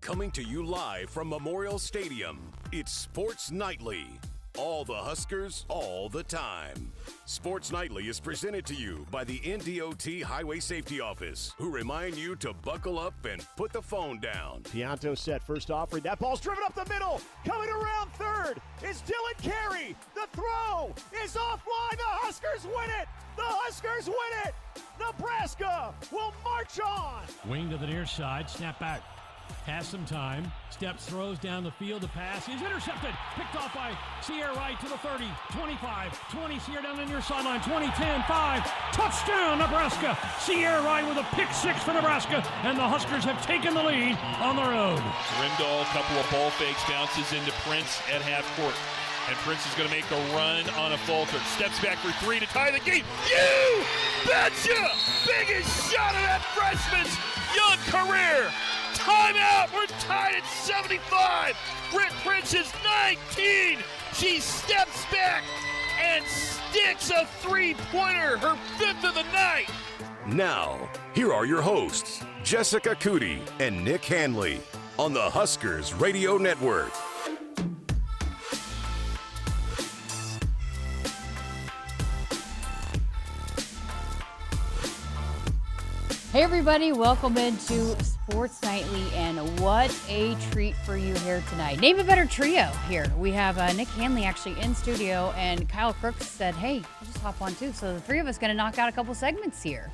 Coming to you live from Memorial Stadium, it's Sports Nightly. All the Huskers, all the time. Sports Nightly is presented to you by the NDOT Highway Safety Office, who remind you to buckle up and put the phone down. Pianto set first offering. That ball's driven up the middle. Coming around third is Dylan Carey. The throw is offline. The Huskers win it. The Huskers win it. Nebraska will march on. Wing to the near side. Snap back. Has some time. Steps, throws down the field. The pass is intercepted. Picked off by Sierra Wright to the 30, 25, 20. Sierra down the near sideline. 20, 10, 5. Touchdown, Nebraska. Sierra Wright with a pick six for Nebraska. And the Huskers have taken the lead on the road. Rimdahl, a couple of ball fakes, bounces into Prince at half court. And Prince is going to make a run on a falter. Steps back for three to tie the game. You betcha! Biggest shot of that freshman's young career. Timeout. We're tied at 75. Britt Prince is 19. She steps back and sticks a three-pointer, her fifth of the night. Now, here are your hosts, Jessica Coody and Nick Hanley, on the Huskers Radio Network. Hey everybody, welcome into Sports Nightly, and what a treat for you here tonight. Name a better trio here. We have Nick Hanley actually in studio, and Kyle Crooks said, hey, I'll just hop on too. So the three of us going to knock out a couple segments here.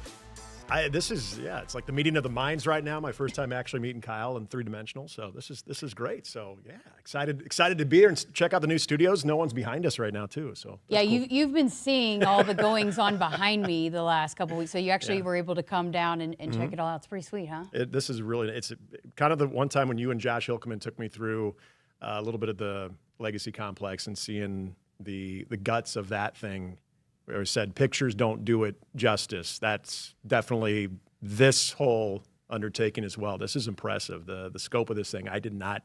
It's like the meeting of the minds right now. My first time actually meeting Kyle in three-dimensional, so this is great. So yeah, excited to be here and check out the new studios. No one's behind us right now too, so yeah, cool. You've been seeing all the goings on behind me the last couple weeks, so you actually were able to come down and check it all out. It's pretty sweet, huh? It's kind of the one time when you and Josh Hilkeman took me through a little bit of the Legacy Complex and seeing the guts of that thing. Or said pictures don't do it justice. That's definitely this whole undertaking as well. This is impressive. The scope of this thing, I did not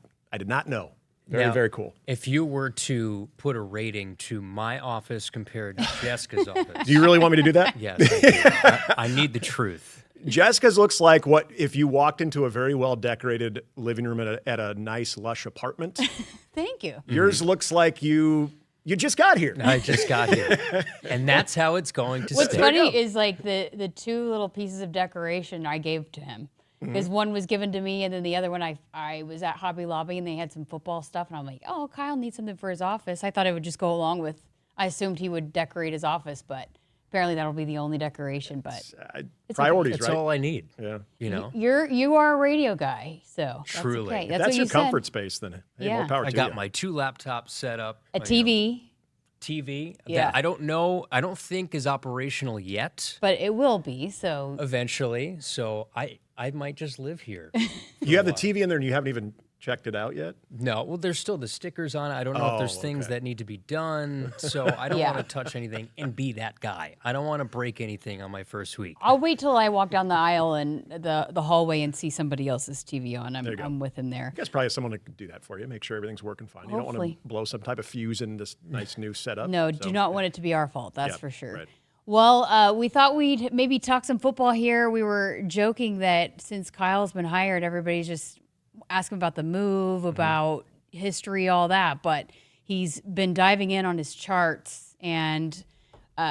know. Very cool. If you were to put a rating to my office compared to Jessica's office. Do you really want me to do that? Yes, I do. I need the truth. Jessica's looks like what if you walked into a very well-decorated living room at a nice, lush apartment. Thank you. Yours looks like you just got here. I just got here. And that's how it's going to What's stay. funny is like the two little pieces of decoration I gave to him. Because one was given to me, and then the other one I was at Hobby Lobby, and they had some football stuff, and I'm like, oh, Kyle needs something for his office. I thought it would just go along with, I assumed he would decorate his office, but apparently that'll be the only decoration. But it's priorities, That's right? all I need. Yeah. You know? You are a radio guy, so Truly. That's okay. That's what your you comfort said. space, then. Hey, Yeah. more power I to got you. my two laptops set up. A TV. TV Yeah. that I don't think is operational yet. But it will be, so. Eventually. So I might just live here. You have the TV in there, and you haven't even checked it out yet? No, well, there's still the stickers on it. I don't know if there's things that need to be done. So I don't want to touch anything and be that guy. I don't want to break anything on my first week. I'll wait till I walk down the aisle and the hallway and see somebody else's TV on. I'm with him there. You guys probably have someone that can do that for you, make sure everything's working fine. You don't want Hopefully. to blow some type of fuse in this nice new setup. No, do not want it to be our fault, that's for sure. Right. Well, we thought we'd maybe talk some football here. We were joking that since Kyle's been hired, everybody's just asking about the move, about history, all that. But he's been diving in on his charts, and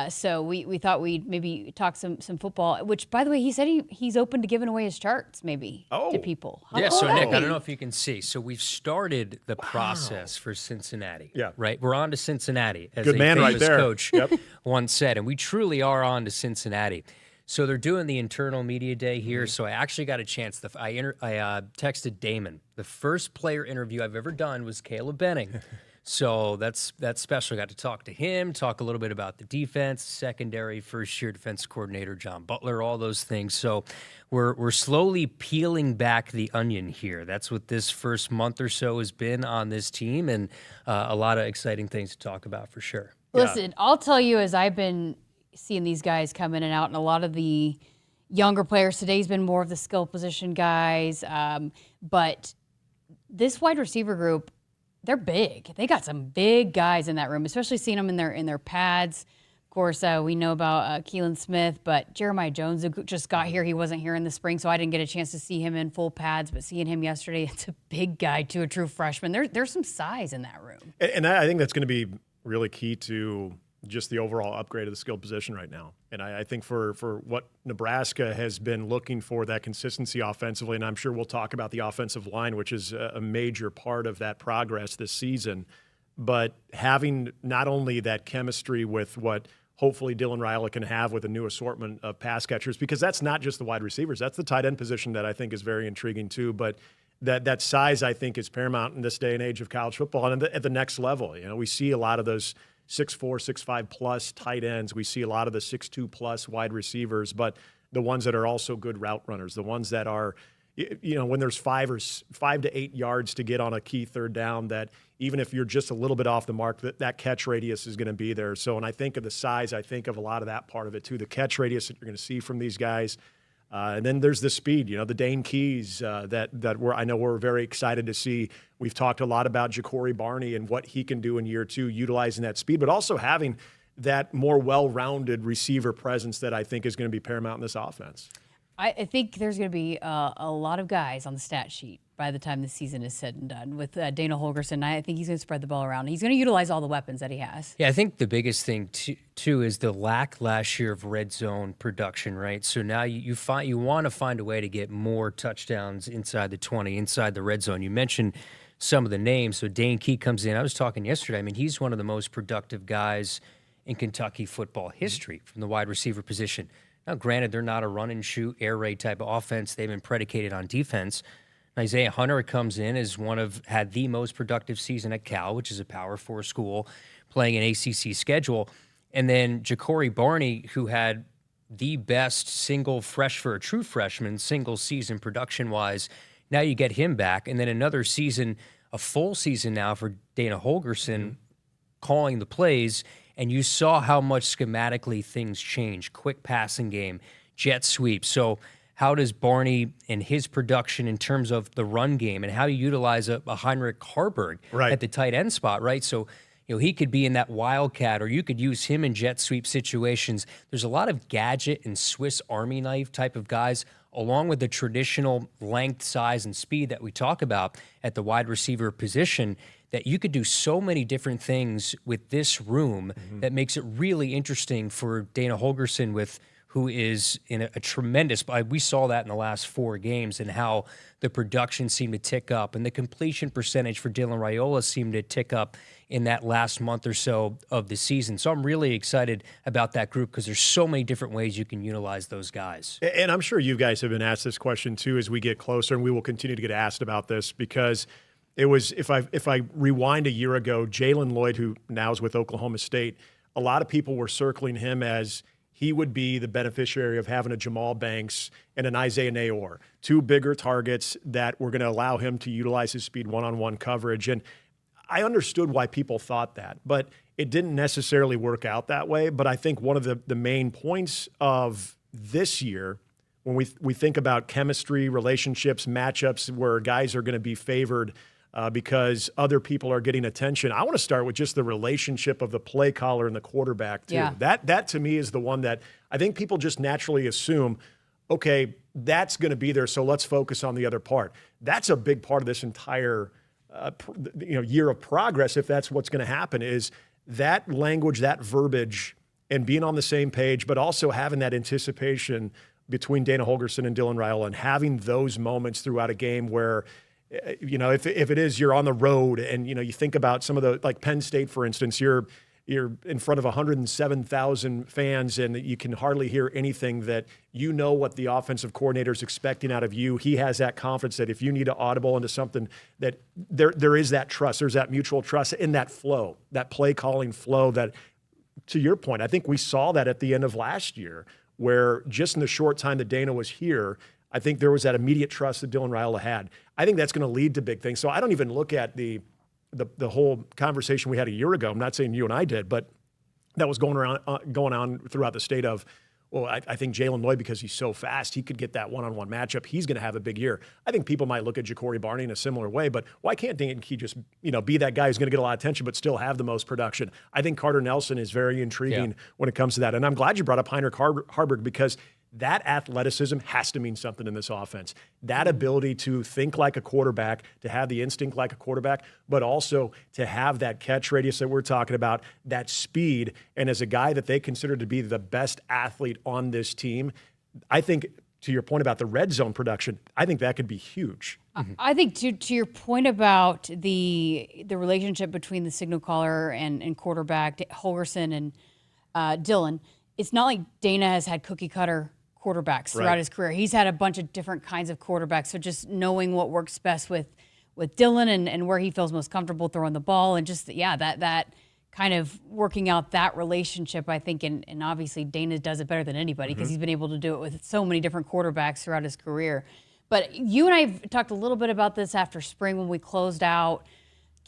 so we thought we'd maybe talk some football, which, by the way, he said he's open to giving away his charts maybe to people. How Yeah, cool so would that Nick, I be? don't know if you can see. So we've started the process for Cincinnati. Yeah. Right? We're on to Cincinnati, as Good a man famous right there. coach Yep. once said. And we truly are on to Cincinnati. So they're doing the internal media day here. So I actually got a chance. I texted Damon. The first player interview I've ever done was Caleb Benning. So that's special. I got to talk to him, talk a little bit about the defense, secondary, first-year defense coordinator John Butler, all those things. So we're slowly peeling back the onion here. That's what this first month or so has been on this team, and a lot of exciting things to talk about for sure. Listen, I'll tell you, as I've been seeing these guys come in and out, and a lot of the younger players, today's been more of the skill position guys, but this wide receiver group, they're big. They got some big guys in that room, especially seeing them in their pads. Of course, we know about Keelan Smith, but Jeremiah Jones just got here. He wasn't here in the spring, so I didn't get a chance to see him in full pads. But seeing him yesterday, it's a big guy to a true freshman. There's some size in that room. And I think that's going to be really key to just the overall upgrade of the skill position right now. And I think for what Nebraska has been looking for, that consistency offensively, and I'm sure we'll talk about the offensive line, which is a major part of that progress this season, but having not only that chemistry with what hopefully Dylan Raiola can have with a new assortment of pass catchers, because that's not just the wide receivers. That's the tight end position that I think is very intriguing too. But that size, I think, is paramount in this day and age of college football. And at the next level, we see a lot of those 6'4", 6'5" plus tight ends. We see a lot of the 6'2" plus wide receivers, but the ones that are also good route runners, the ones that are, when there's 5 to 8 yards to get on a key third down, that even if you're just a little bit off the mark, that catch radius is going to be there. So when I think of the size, I think of a lot of that part of it too, the catch radius that you're going to see from these guys. And then there's the speed, the Dane Keys that I know we're very excited to see. We've talked a lot about Ja'Cory Barney and what he can do in year 2, utilizing that speed, but also having that more well-rounded receiver presence that I think is going to be paramount in this offense. I think there's going to be a lot of guys on the stat sheet by the time the season is said and done. With Dana Holgorsen, I think he's going to spread the ball around. He's going to utilize all the weapons that he has. Yeah, I think the biggest thing too is the lack last year of red zone production, right? So now you want to find a way to get more touchdowns inside the 20, inside the red zone. You mentioned some of the names. So Dane Key comes in. I was talking yesterday. I mean, he's one of the most productive guys in Kentucky football history from the wide receiver position. Now, granted, they're not a run and shoot, air raid type of offense. They've been predicated on defense. Isaiah Hunter comes in as had the most productive season at Cal, which is a Power 4 school, playing an ACC schedule. And then Ja'Cory Barney, who had the best for a true freshman, single season production-wise. Now you get him back. And then another season, a full season now for Dana Holgorsen calling the plays. And you saw how much schematically things change. Quick passing game, jet sweep. So how does Barney and his production in terms of the run game and how you utilize a Heinrich Harburg at the tight end spot, right? So, he could be in that wildcat, or you could use him in jet sweep situations. There's a lot of gadget and Swiss Army knife type of guys, along with the traditional length, size, and speed that we talk about at the wide receiver position, that you could do so many different things with this room that makes it really interesting for Dana Holgorsen, who is in a tremendous – we saw that in the last 4 games and how the production seemed to tick up, and the completion percentage for Dylan Raiola seemed to tick up in that last month or so of the season. So I'm really excited about that group because there's so many different ways you can utilize those guys. And I'm sure you guys have been asked this question too as we get closer, and we will continue to get asked about this because – it was, if I rewind a year ago, Jalen Lloyd, who now is with Oklahoma State, a lot of people were circling him as he would be the beneficiary of having a Jamal Banks and an Isaiah Nayor, 2 bigger targets that were going to allow him to utilize his speed one-on-one coverage. And I understood why people thought that, but it didn't necessarily work out that way. But I think one of the main points of this year, when we think about chemistry, relationships, matchups, where guys are going to be favored because other people are getting attention. I want to start with just the relationship of the play caller and the quarterback too. Yeah. That to me is the one that I think people just naturally assume, okay, that's going to be there, so let's focus on the other part. That's a big part of this entire year of progress, if that's what's going to happen, is that language, that verbiage, and being on the same page, but also having that anticipation between Dana Holgorsen and Dylan Raiola, and having those moments throughout a game where – if it is you're on the road and, you think about some of the, like Penn State, for instance, you're in front of 107,000 fans and you can hardly hear anything, that what the offensive coordinator is expecting out of you. He has that confidence that if you need to audible into something, that there is that trust. There's that mutual trust in that flow, that play calling flow that, to your point, I think we saw that at the end of last year, where just in the short time that Dana was here, I think there was that immediate trust that Dylan Raiola had. I think that's going to lead to big things. So I don't even look at the whole conversation we had a year ago. I'm not saying you and I did, but that was going on throughout the state of well, I think Jalen Lloyd, because he's so fast, he could get that one-on-one matchup. He's going to have a big year. I think people might look at Ja'Cory Barney in a similar way, but why can't Dayton Key just, be that guy who's going to get a lot of attention but still have the most production? I think Carter Nelson is very intriguing when it comes to that. And I'm glad you brought up Heinrich Harburg, because that athleticism has to mean something in this offense. That ability to think like a quarterback, to have the instinct like a quarterback, but also to have that catch radius that we're talking about, that speed. And as a guy that they consider to be the best athlete on this team, I think, to your point about the red zone production, I think that could be huge. I think to your point about the relationship between the signal caller and quarterback, Holgerson and Dillon, it's not like Dana has had cookie cutter quarterbacks throughout his career. He's had a bunch of different kinds of quarterbacks. So just knowing what works best with Dillon and where he feels most comfortable throwing the ball, and just that kind of working out that relationship, I think, and obviously Dana does it better than anybody because he's been able to do it with so many different quarterbacks throughout his career. But you and I have talked a little bit about this after spring when we closed out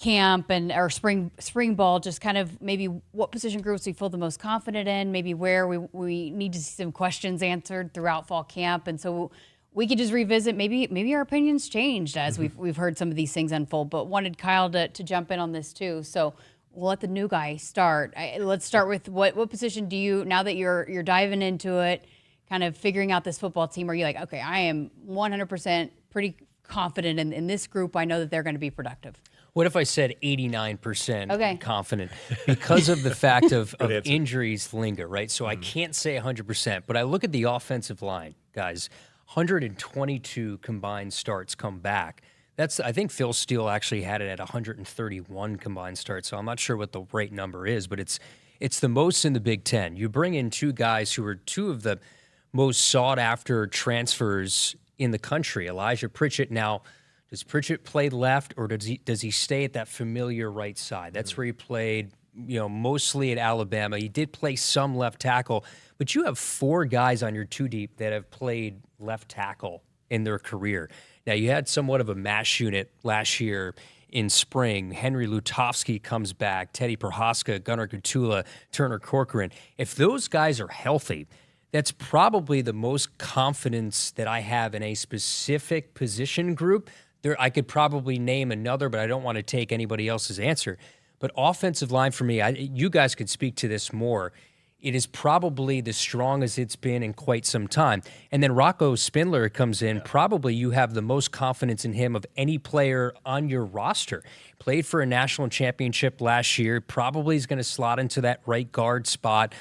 camp or spring ball, just kind of maybe what position groups we feel the most confident in, maybe where we need to see some questions answered throughout fall camp. And so we could just revisit, maybe our opinions changed as we've heard some of these things unfold, but wanted Kyle to jump in on this too. So we'll let the new guy start. Let's start with what position do you, now that you're diving into it, kind of figuring out this football team, are you like, okay, I am 100% pretty confident in this group. I know that they're going to be productive. What if I said 89% confident? Because of the fact of injuries linger, right? So I can't say 100%, but I look at the offensive line, guys, 122 combined starts come back. I think Phil Steele actually had it at 131 combined starts, so I'm not sure what the right number is, but it's the most in the Big Ten. You bring in two guys who are two of the most sought-after transfers in the country. Elijah Pritchett now. Does Pritchett play left, or does he stay at that familiar right side? That's where he played, mostly at Alabama. He did play some left tackle, but you have four guys on your two deep that have played left tackle in their career. Now, you had somewhat of a mash unit last year in spring. Henry Lutovsky comes back, Teddy Prohaska, Gunnar Gutula, Turner Corcoran. If those guys are healthy, that's probably the most confidence that I have in a specific position group. I could probably name another, but I don't want to take anybody else's answer. But offensive line for me, you guys could speak to this more. It is probably the strongest it's been in quite some time. And then Rocco Spindler comes in. Yeah. Probably you have the most confidence in him of any player on your roster. Played for a national championship last year. Probably is going to slot into that right guard spot.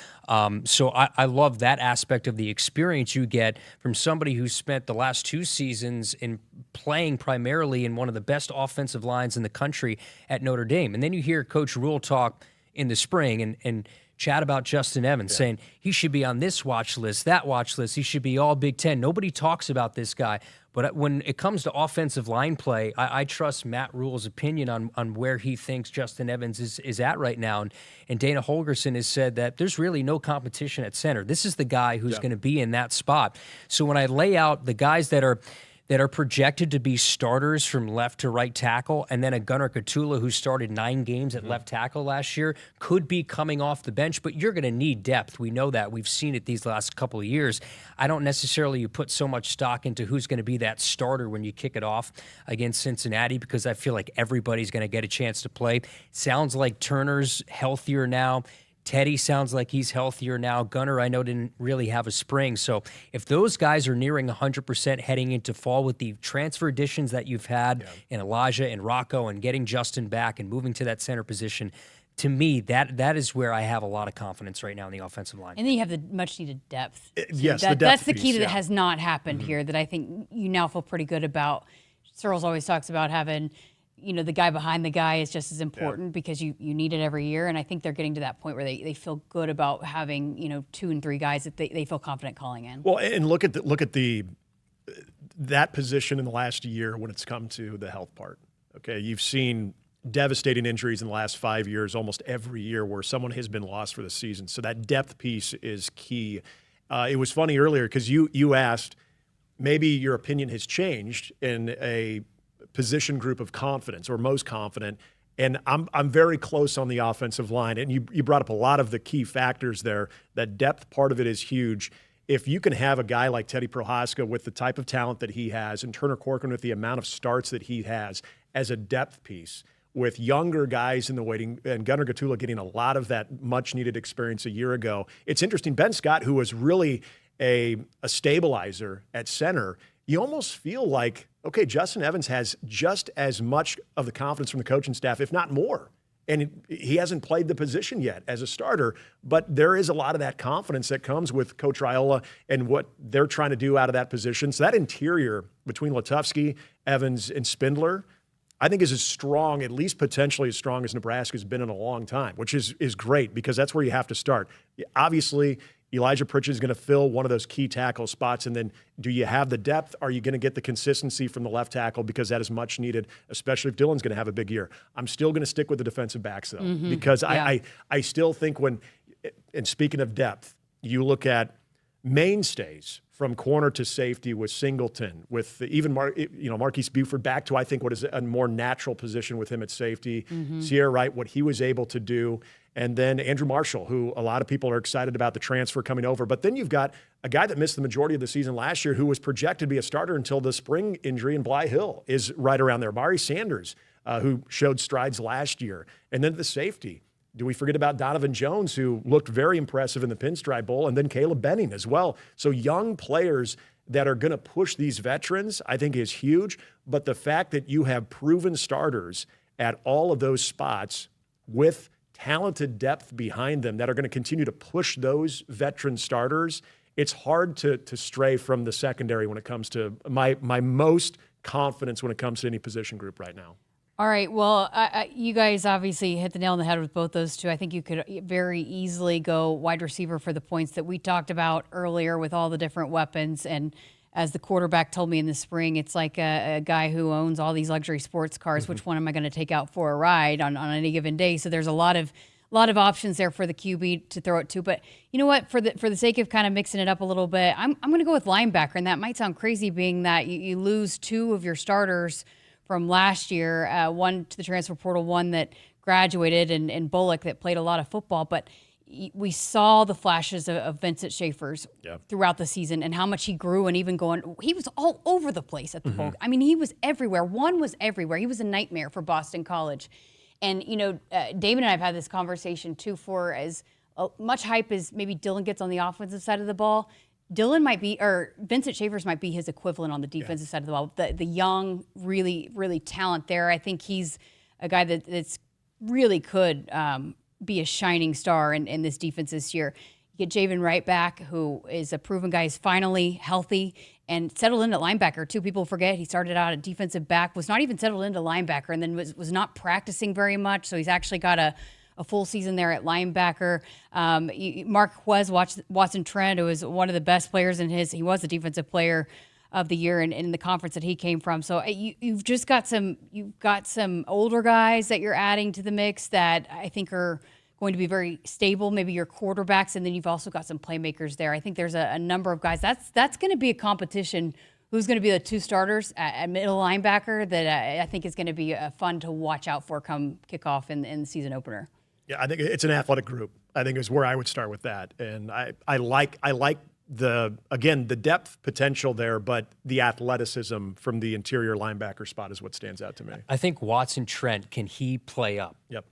So I love that aspect of the experience you get from somebody who spent the last two seasons in playing primarily in one of the best offensive lines in the country at Notre Dame. And then you hear Coach Rule talk in the spring and chat about Justin Evans, saying he should be on this watch list, that watch list. He should be all Big Ten. Nobody talks about this guy. But when it comes to offensive line play, I trust Matt Rule's opinion on where he thinks Justin Evans is at right now. And Dana Holgerson has said that there's really no competition at center. This is the guy who's going to be in that spot. So when I lay out the guys that are projected to be starters from left to right tackle, and then a Gunnar Gutula who started 9 games at left tackle last year could be coming off the bench, but you're going to need depth. We know that. We've seen it these last couple of years. I don't necessarily put so much stock into who's going to be that starter when you kick it off against Cincinnati, because I feel like everybody's going to get a chance to play. Sounds like Turner's healthier now. Teddy sounds like he's healthier now. Gunnar, I know, didn't really have a spring. So if those guys are nearing 100% heading into fall with the transfer additions that you've had in Elijah and Rocco and getting Justin back and moving to that center position, to me, that is where I have a lot of confidence right now in the offensive line. And then you have the much-needed depth. Yes, that's the key that has not happened here that I think you now feel pretty good about. Searles always talks about having – the guy behind the guy is just as important because you need it every year. And I think they're getting to that point where they feel good about having, 2 and 3 guys that they feel confident calling in. Well, and look at that position in the last year when it's come to the health part. Okay, you've seen devastating injuries in the last 5 years, almost every year where someone has been lost for the season. So that depth piece is key. It was funny earlier because you asked, maybe your opinion has changed in a position group of confidence or most confident, and I'm very close on the offensive line. And you brought up a lot of the key factors there. That depth part of it is huge. if you can have a guy like Teddy Prohaska with the type of talent that he has, and Turner Corcoran with the amount of starts that he has as a depth piece, with younger guys in the waiting, and Gunnar Gatula getting a lot of that much-needed experience a year ago. It's interesting. Ben Scott, who was really a stabilizer at center, you almost feel like, okay, Justin Evans has just as much of the confidence from the coaching staff, if not more. And he hasn't played the position yet as a starter, but there is a lot of that confidence that comes with Coach Raiola and what they're trying to do out of that position. So that interior between Latufsky, Evans, and Spindler, I think is as strong, at least potentially as strong as Nebraska's been in a long time, which is great because that's where you have to start. Obviously, Elijah Pritchett is going to fill one of those key tackle spots, and then do you have the depth? Are you going to get the consistency from the left tackle because that is much needed, especially if Dylan's going to have a big year? I'm still going to stick with the defensive backs, though, because I still think when – and speaking of depth, you look at mainstays from corner to safety with Singleton, with even Marquise Buford back to, I think, what is a more natural position with him at safety. Sierra Wright, what he was able to do. And then Andrew Marshall, who a lot of people are excited about the transfer coming over. But then you've got a guy that missed the majority of the season last year who was projected to be a starter until the spring injury, and Bly Hill is right around there. Mari Sanders, who showed strides last year. And then the safety. Do we forget about Donovan Jones, who looked very impressive in the Pinstripe Bowl, and then Caleb Benning as well. So young players that are going to push these veterans, I think, is huge. But the fact that you have proven starters at all of those spots with talented depth behind them that are going to continue to push those veteran starters, it's hard to stray from the secondary when it comes to my most confidence when it comes to any position group right now. All right. Well, you guys obviously hit the nail on the head with both those two. I think you could very easily go wide receiver for the points that we talked about earlier with all the different weapons. And as the quarterback told me in the spring, it's like a guy who owns all these luxury sports cars. Which one am I going to take out for a ride on any given day? So there's a lot of options there for the QB to throw it to. But you know what? For the sake of kind of mixing it up a little bit, I'm going to go with linebacker. And that might sound crazy, being that you lose two of your starters from last year, one to the transfer portal, one that graduated, and Bullock that played a lot of football. But we saw the flashes of Vincent Schaefer's throughout the season and how much he grew, and even he was all over the place at the bowl. I mean, he was everywhere. One was everywhere. He was a nightmare for Boston College. And, Damon and I have had this conversation too, for as much hype as maybe Dylan gets on the offensive side of the ball, Vincent Schaefer's might be his equivalent on the defensive side of the ball. The young, really, really talent there. I think he's a guy that's really could be a shining star in this defense this year. You get Javen Wright back, who is a proven guy. He's finally healthy and settled into linebacker too. People forget he started out at defensive back, was not even settled into linebacker, and then was not practicing very much. So he's actually got a full season there at linebacker. Marquez Watson Trent, who was one of the best players he was the defensive player of the year in the conference that he came from. So you've got some older guys that you're adding to the mix that I think are going to be very stable, maybe your quarterbacks, and then you've also got some playmakers there. I think there's a number of guys. That's going to be a competition. Who's going to be the two starters at middle linebacker that I think is going to be fun to watch out for come kickoff in the season opener. Yeah, I think it's an athletic group. I think is where I would start with that. And I like the depth potential there, but the athleticism from the interior linebacker spot is what stands out to me. I think Watson Trent, can he play up? Yep.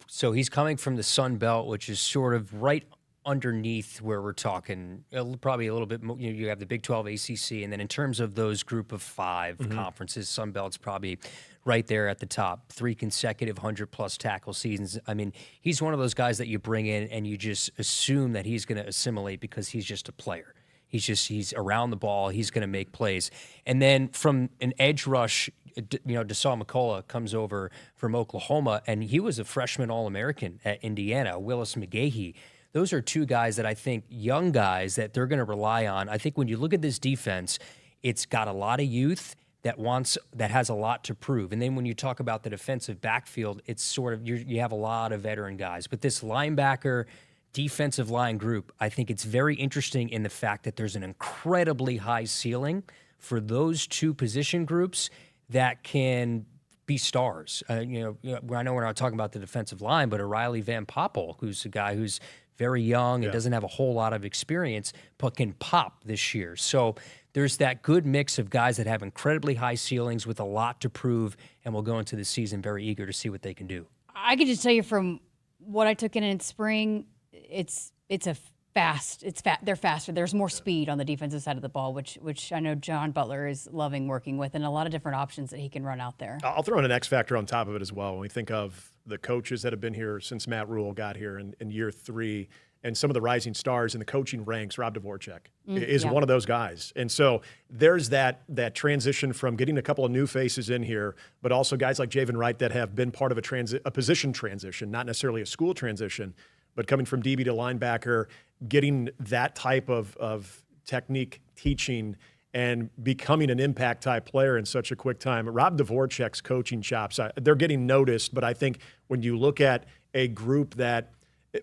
So he's coming from the Sun Belt, which is sort of right underneath where we're talking, probably a little bit more. You have the Big 12 ACC, and then in terms of those group of five conferences, Sun Belt's probably right there at the top. 3 consecutive 100-plus tackle seasons. I mean, he's one of those guys that you bring in and you just assume that he's going to assimilate because he's just a player. He's around the ball. He's going to make plays. And then from an edge rush, Deshaun McCullough comes over from Oklahoma, and he was a freshman All-American at Indiana. Willis McGahee. Those are two guys that I think, young guys, that they're going to rely on. I think when you look at this defense, it's got a lot of youth that has a lot to prove. And then when you talk about the defensive backfield, it's sort of you have a lot of veteran guys. But this linebacker defensive line group, I think it's very interesting in the fact that there's an incredibly high ceiling for those two position groups that can be stars. I know we're not talking about the defensive line, but a Riley Van Poppel, who's a guy who's very young and doesn't have a whole lot of experience, but can pop this year. So there's that good mix of guys that have incredibly high ceilings with a lot to prove and will go into the season very eager to see what they can do. I can just tell you from what I took in spring, they're faster. There's more speed on the defensive side of the ball, which I know John Butler is loving working with, and a lot of different options that he can run out there. I'll throw in an X factor on top of it as well. When we think of the coaches that have been here since Matt Rule got here in year 3, and some of the rising stars in the coaching ranks, Rob Dvorak is one of those guys. And so there's that transition from getting a couple of new faces in here, but also guys like Javen Wright that have been part of a position transition, not necessarily a school transition, but coming from DB to linebacker, getting that type of technique teaching and becoming an impact type player in such a quick time. Rob Dvorak's coaching chops, they're getting noticed, but I think when you look at a group that,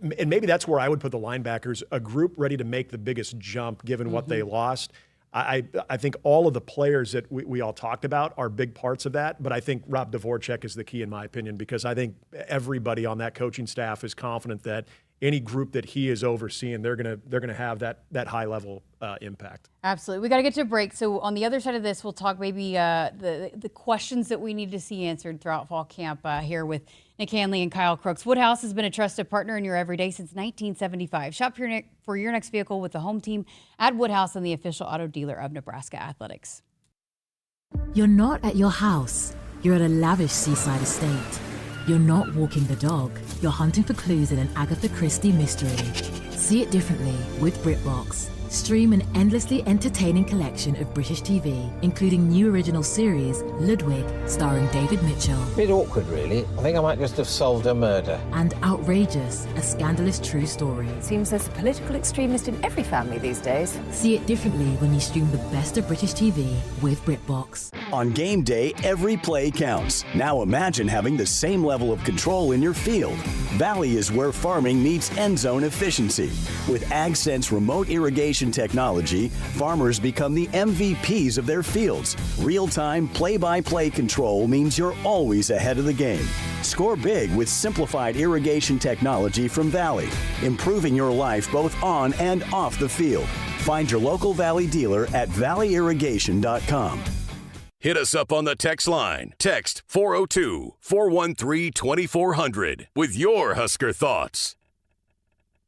and maybe that's where I would put the linebackers, a group ready to make the biggest jump given what they lost. I think all of the players that we all talked about are big parts of that, but I think Rob Dvorak is the key in my opinion, because I think everybody on that coaching staff is confident that any group that he is overseeing, they're gonna have that high level impact. Absolutely. We got to get to a break. So on the other side of this, we'll talk maybe the questions that we need to see answered throughout fall camp here with Nick Hanley and Kyle Crooks. Woodhouse has been a trusted partner in your everyday since 1975. Shop for your next vehicle with the home team at Woodhouse and the official auto dealer of Nebraska Athletics. You're not at your house. You're at a lavish seaside estate. You're not walking the dog. You're hunting for clues in an Agatha Christie mystery. See it differently with BritBox. Stream an endlessly entertaining collection of British TV, including new original series, Ludwig, starring David Mitchell. Bit awkward, really. I think I might just have solved a murder. And Outrageous, a scandalous true story. Seems there's a political extremist in every family these days. See it differently when you stream the best of British TV with BritBox. On game day, every play counts. Now imagine having the same level of control in your field. Valley is where farming meets end zone efficiency. With AgSense remote irrigation technology, farmers become the MVPs of their fields. Real-time, play-by-play control means you're always ahead of the game. Score big with simplified irrigation technology from Valley, improving your life both on and off the field. Find your local Valley dealer at valleyirrigation.com. Hit us up on the text line. Text 402-413-2400 with your Husker thoughts.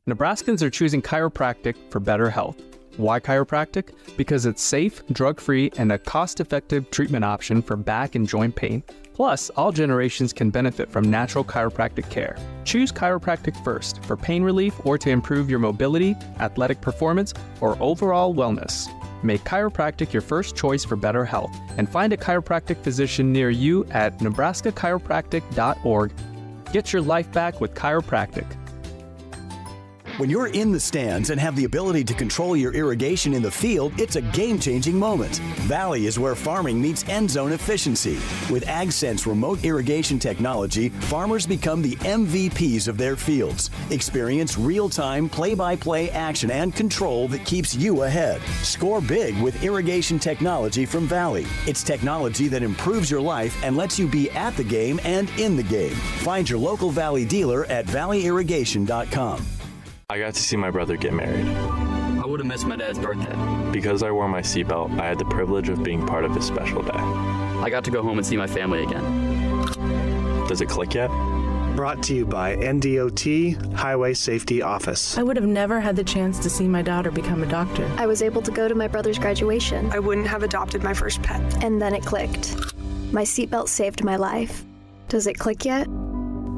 Nebraskans are choosing chiropractic for better health. Why chiropractic? Because it's safe, drug-free, and a cost-effective treatment option for back and joint pain. Plus, all generations can benefit from natural chiropractic care. Choose chiropractic first for pain relief or to improve your mobility, athletic performance, or overall wellness. Make chiropractic your first choice for better health, and find a chiropractic physician near you at nebraskachiropractic.org. Get your life back with chiropractic. When you're in the stands and have the ability to control your irrigation in the field, it's a game-changing moment. Valley is where farming meets end zone efficiency. With AgSense remote irrigation technology, farmers become the MVPs of their fields. Experience real-time, play-by-play action and control that keeps you ahead. Score big with irrigation technology from Valley. It's technology that improves your life and lets you be at the game and in the game. Find your local Valley dealer at valleyirrigation.com. I got to see my brother get married. I would have missed my dad's birthday. Because I wore my seatbelt, I had the privilege of being part of his special day. I got to go home and see my family again. Does it click yet? Brought to you by NDOT Highway Safety Office. I would have never had the chance to see my daughter become a doctor. I was able to go to my brother's graduation. I wouldn't have adopted my first pet. And then it clicked. My seatbelt saved my life. Does it click yet?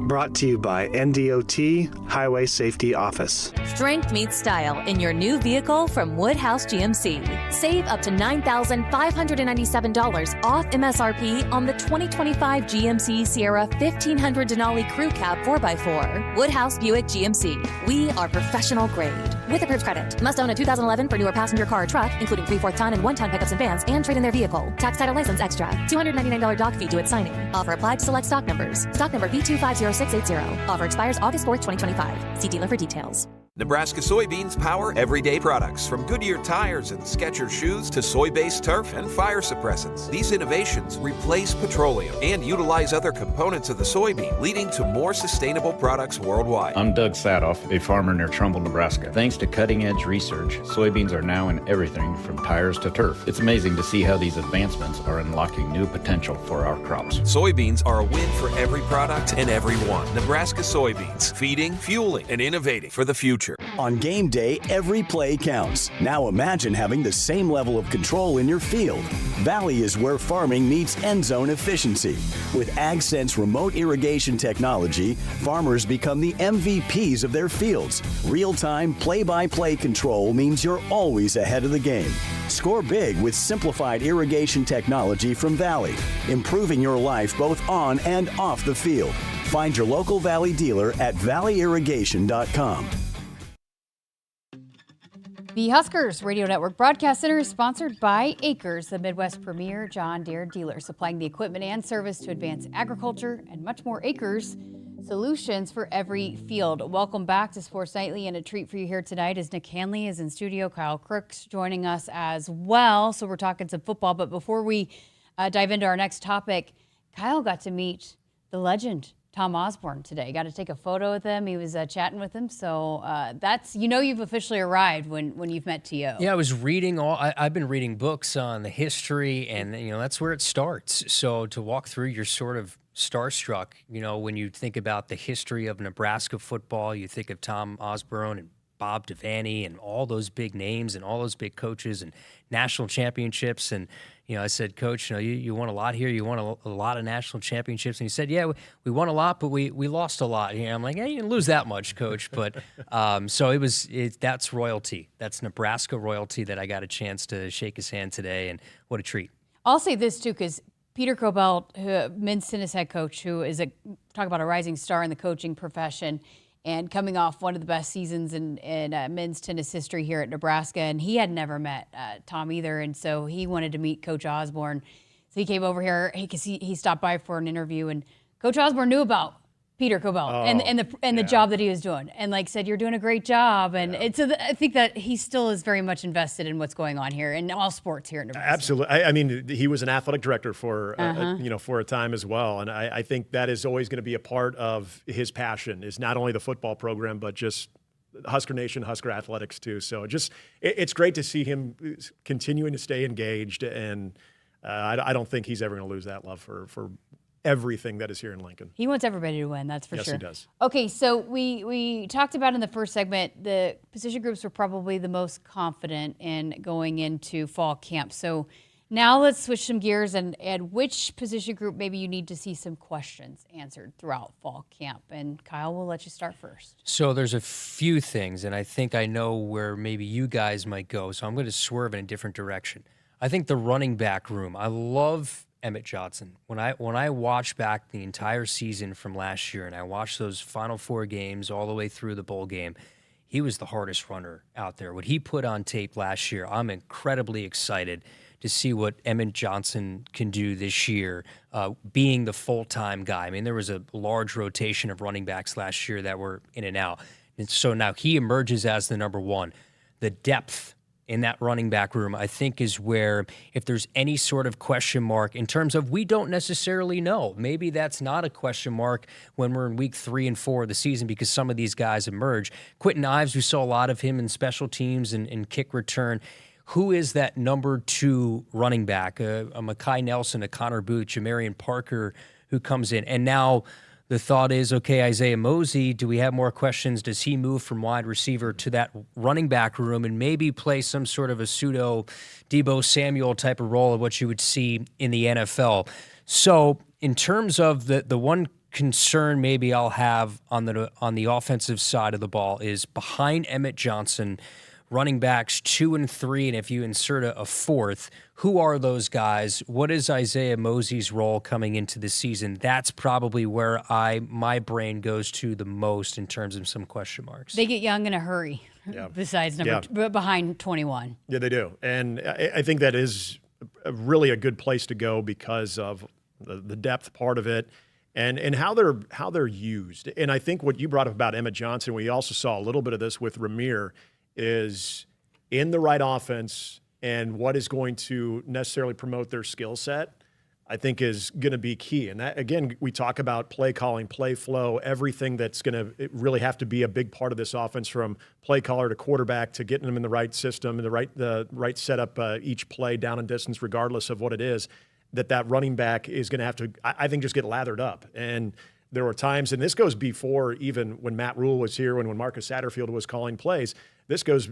Brought to you by NDOT Highway Safety Office. Strength meets style in your new vehicle from Woodhouse GMC. Save up to $9,597 off MSRP on the 2025 GMC Sierra 1500 Denali Crew Cab 4x4. Woodhouse Buick GMC. We are professional grade. With approved credit. Must own a 2011 for newer passenger car or truck, including 3/4 ton and 1-ton pickups and vans, and trade in their vehicle. Tax title license extra. $299 doc fee due at signing. Offer applied to select stock numbers. Stock number B250680. Offer expires August 4th, 2025. See dealer for details. Nebraska soybeans power everyday products, from Goodyear tires and Skechers shoes to soy-based turf and fire suppressants. These innovations replace petroleum and utilize other components of the soybean, leading to more sustainable products worldwide. I'm Doug Sadoff, a farmer near Trumbull, Nebraska. Thanks to cutting-edge research, soybeans are now in everything from tires to turf. It's amazing to see how these advancements are unlocking new potential for our crops. Soybeans are a win for every product and everyone. Nebraska soybeans, feeding, fueling, and innovating for the future. On game day, every play counts. Now imagine having the same level of control in your field. Valley is where farming meets end zone efficiency. With AgSense remote irrigation technology, farmers become the MVPs of their fields. Real-time, play-by-play control means you're always ahead of the game. Score big with simplified irrigation technology from Valley, improving your life both on and off the field. Find your local Valley dealer at valleyirrigation.com. The Huskers Radio Network Broadcast Center is sponsored by Akrs, the Midwest premier John Deere dealer, supplying the equipment and service to advance agriculture and much more. Akrs, solutions for every field. Welcome back to Sports Nightly, and a treat for you here tonight as Nick Hanley is in studio. Kyle Crooks joining us as well. So we're talking some football, but before we dive into our next topic, Kyle got to meet the legend, Tom Osborne, today. Got to take a photo with him. He was chatting with him. So that's, you've officially arrived when you've met T.O. Yeah, I was reading I've been reading books on the history, and that's where it starts. So to walk through, you're sort of starstruck. When you think about the history of Nebraska football, you think of Tom Osborne and Bob Devaney and all those big names and all those big coaches and national championships. And I said, Coach, you won a lot here. You won a lot of national championships. And he said, yeah, we won a lot, but we lost a lot. I'm like, you didn't lose that much, Coach. But so that's royalty. That's Nebraska royalty that I got a chance to shake his hand today. And what a treat. I'll say this, too, because Peter Cobelt, men's tennis head coach, who is talk about a rising star in the coaching profession, and coming off one of the best seasons in men's tennis history here at Nebraska. And he had never met Tom either. And so he wanted to meet Coach Osborne. So he came over here because he stopped by for an interview. And Coach Osborne knew about Peter Cobelt and the job that he was doing. And said, you're doing a great job. And I think that he still is very much invested in what's going on here in all sports here in Nebraska. Absolutely. I mean, he was an athletic director for a time as well. And I think that is always going to be a part of his passion, is not only the football program, but just Husker Nation, Husker Athletics too. So it's great to see him continuing to stay engaged. And I don't think he's ever going to lose that love for everything that is here in Lincoln. He wants everybody to win, that's for sure. Yes, he does. Okay, so we talked about in the first segment, the position groups were probably the most confident in going into fall camp. So now let's switch some gears and which position group maybe you need to see some questions answered throughout fall camp. And Kyle, we'll let you start first. So there's a few things, and I think I know where maybe you guys might go. So I'm going to swerve in a different direction. I think the running back room, I love Emmett Johnson. When I watch back the entire season from last year and I watched those Final Four games all the way through the bowl game, he was the hardest runner out there. What he put on tape last year, I'm incredibly excited to see what Emmett Johnson can do this year, being the full-time guy. I mean, there was a large rotation of running backs last year that were in and out. And so now he emerges as the number one. The depth in that running back room, I think, is where if there's any sort of question mark in terms of we don't necessarily know. Maybe that's not a question mark when we're in week 3 and 4 of the season because some of these guys emerge. Quentin Ives, we saw a lot of him in special teams and kick return. Who is that number 2 running back? A Mekhi Nelson, a Connor Booth, Jamarian Parker who comes in. And now the thought is, okay, Isaiah Mosey, do we have more questions? Does he move from wide receiver to that running back room and maybe play some sort of a pseudo Deebo Samuel type of role of what you would see in the NFL? So in terms of the one concern maybe I'll have on the offensive side of the ball is behind Emmett Johnson, running backs 2 and 3, and if you insert a fourth, who are those guys? What is Isaiah Mosey's role coming into the season? That's probably where my brain goes to the most in terms of some question marks. They get young in a hurry. Yeah. Besides behind 21. Yeah, they do, and I think that is really a good place to go because of the depth part of it. and how they're used. And I think what you brought up about Emmett Johnson, we also saw a little bit of this with Rahmir, is in the right offense and what is going to necessarily promote their skill set, I think is going to be key. And that, again, we talk about play calling, play flow, everything that's going to really have to be a big part of this offense, from play caller to quarterback to getting them in the right system and the right setup each play, down and distance, regardless of what it is, that running back is going to have to, I think, just get lathered up. And there were times, and this goes before even when Matt Rule was here, when Marcus Satterfield was calling plays. This goes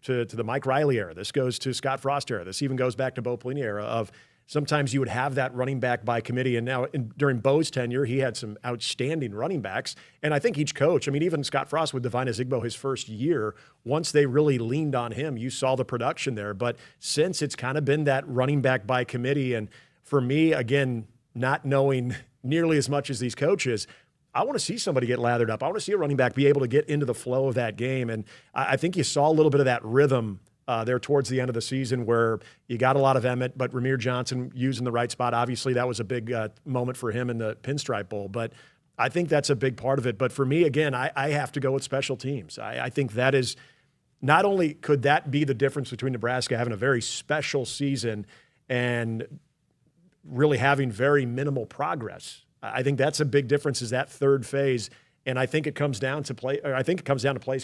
to the Mike Riley era. This goes to Scott Frost era. This even goes back to Bo Pelini era of sometimes you would have that running back by committee. And now during Bo's tenure, he had some outstanding running backs. And I think each coach, I mean, even Scott Frost with Divine Ezigbo his first year, once they really leaned on him, you saw the production there. But since it's kind of been that running back by committee, and for me, again, not knowing nearly as much as these coaches, I want to see somebody get lathered up. I want to see a running back be able to get into the flow of that game. And I think you saw a little bit of that rhythm there towards the end of the season where you got a lot of Emmett, but Rahmir Johnson used in the right spot. Obviously, that was a big moment for him in the Pinstripe Bowl. But I think that's a big part of it. But for me, again, I have to go with special teams. I think that is not only could that be the difference between Nebraska having a very special season and really having very minimal progress. I think that's a big difference, is that third phase. And I think it comes down to place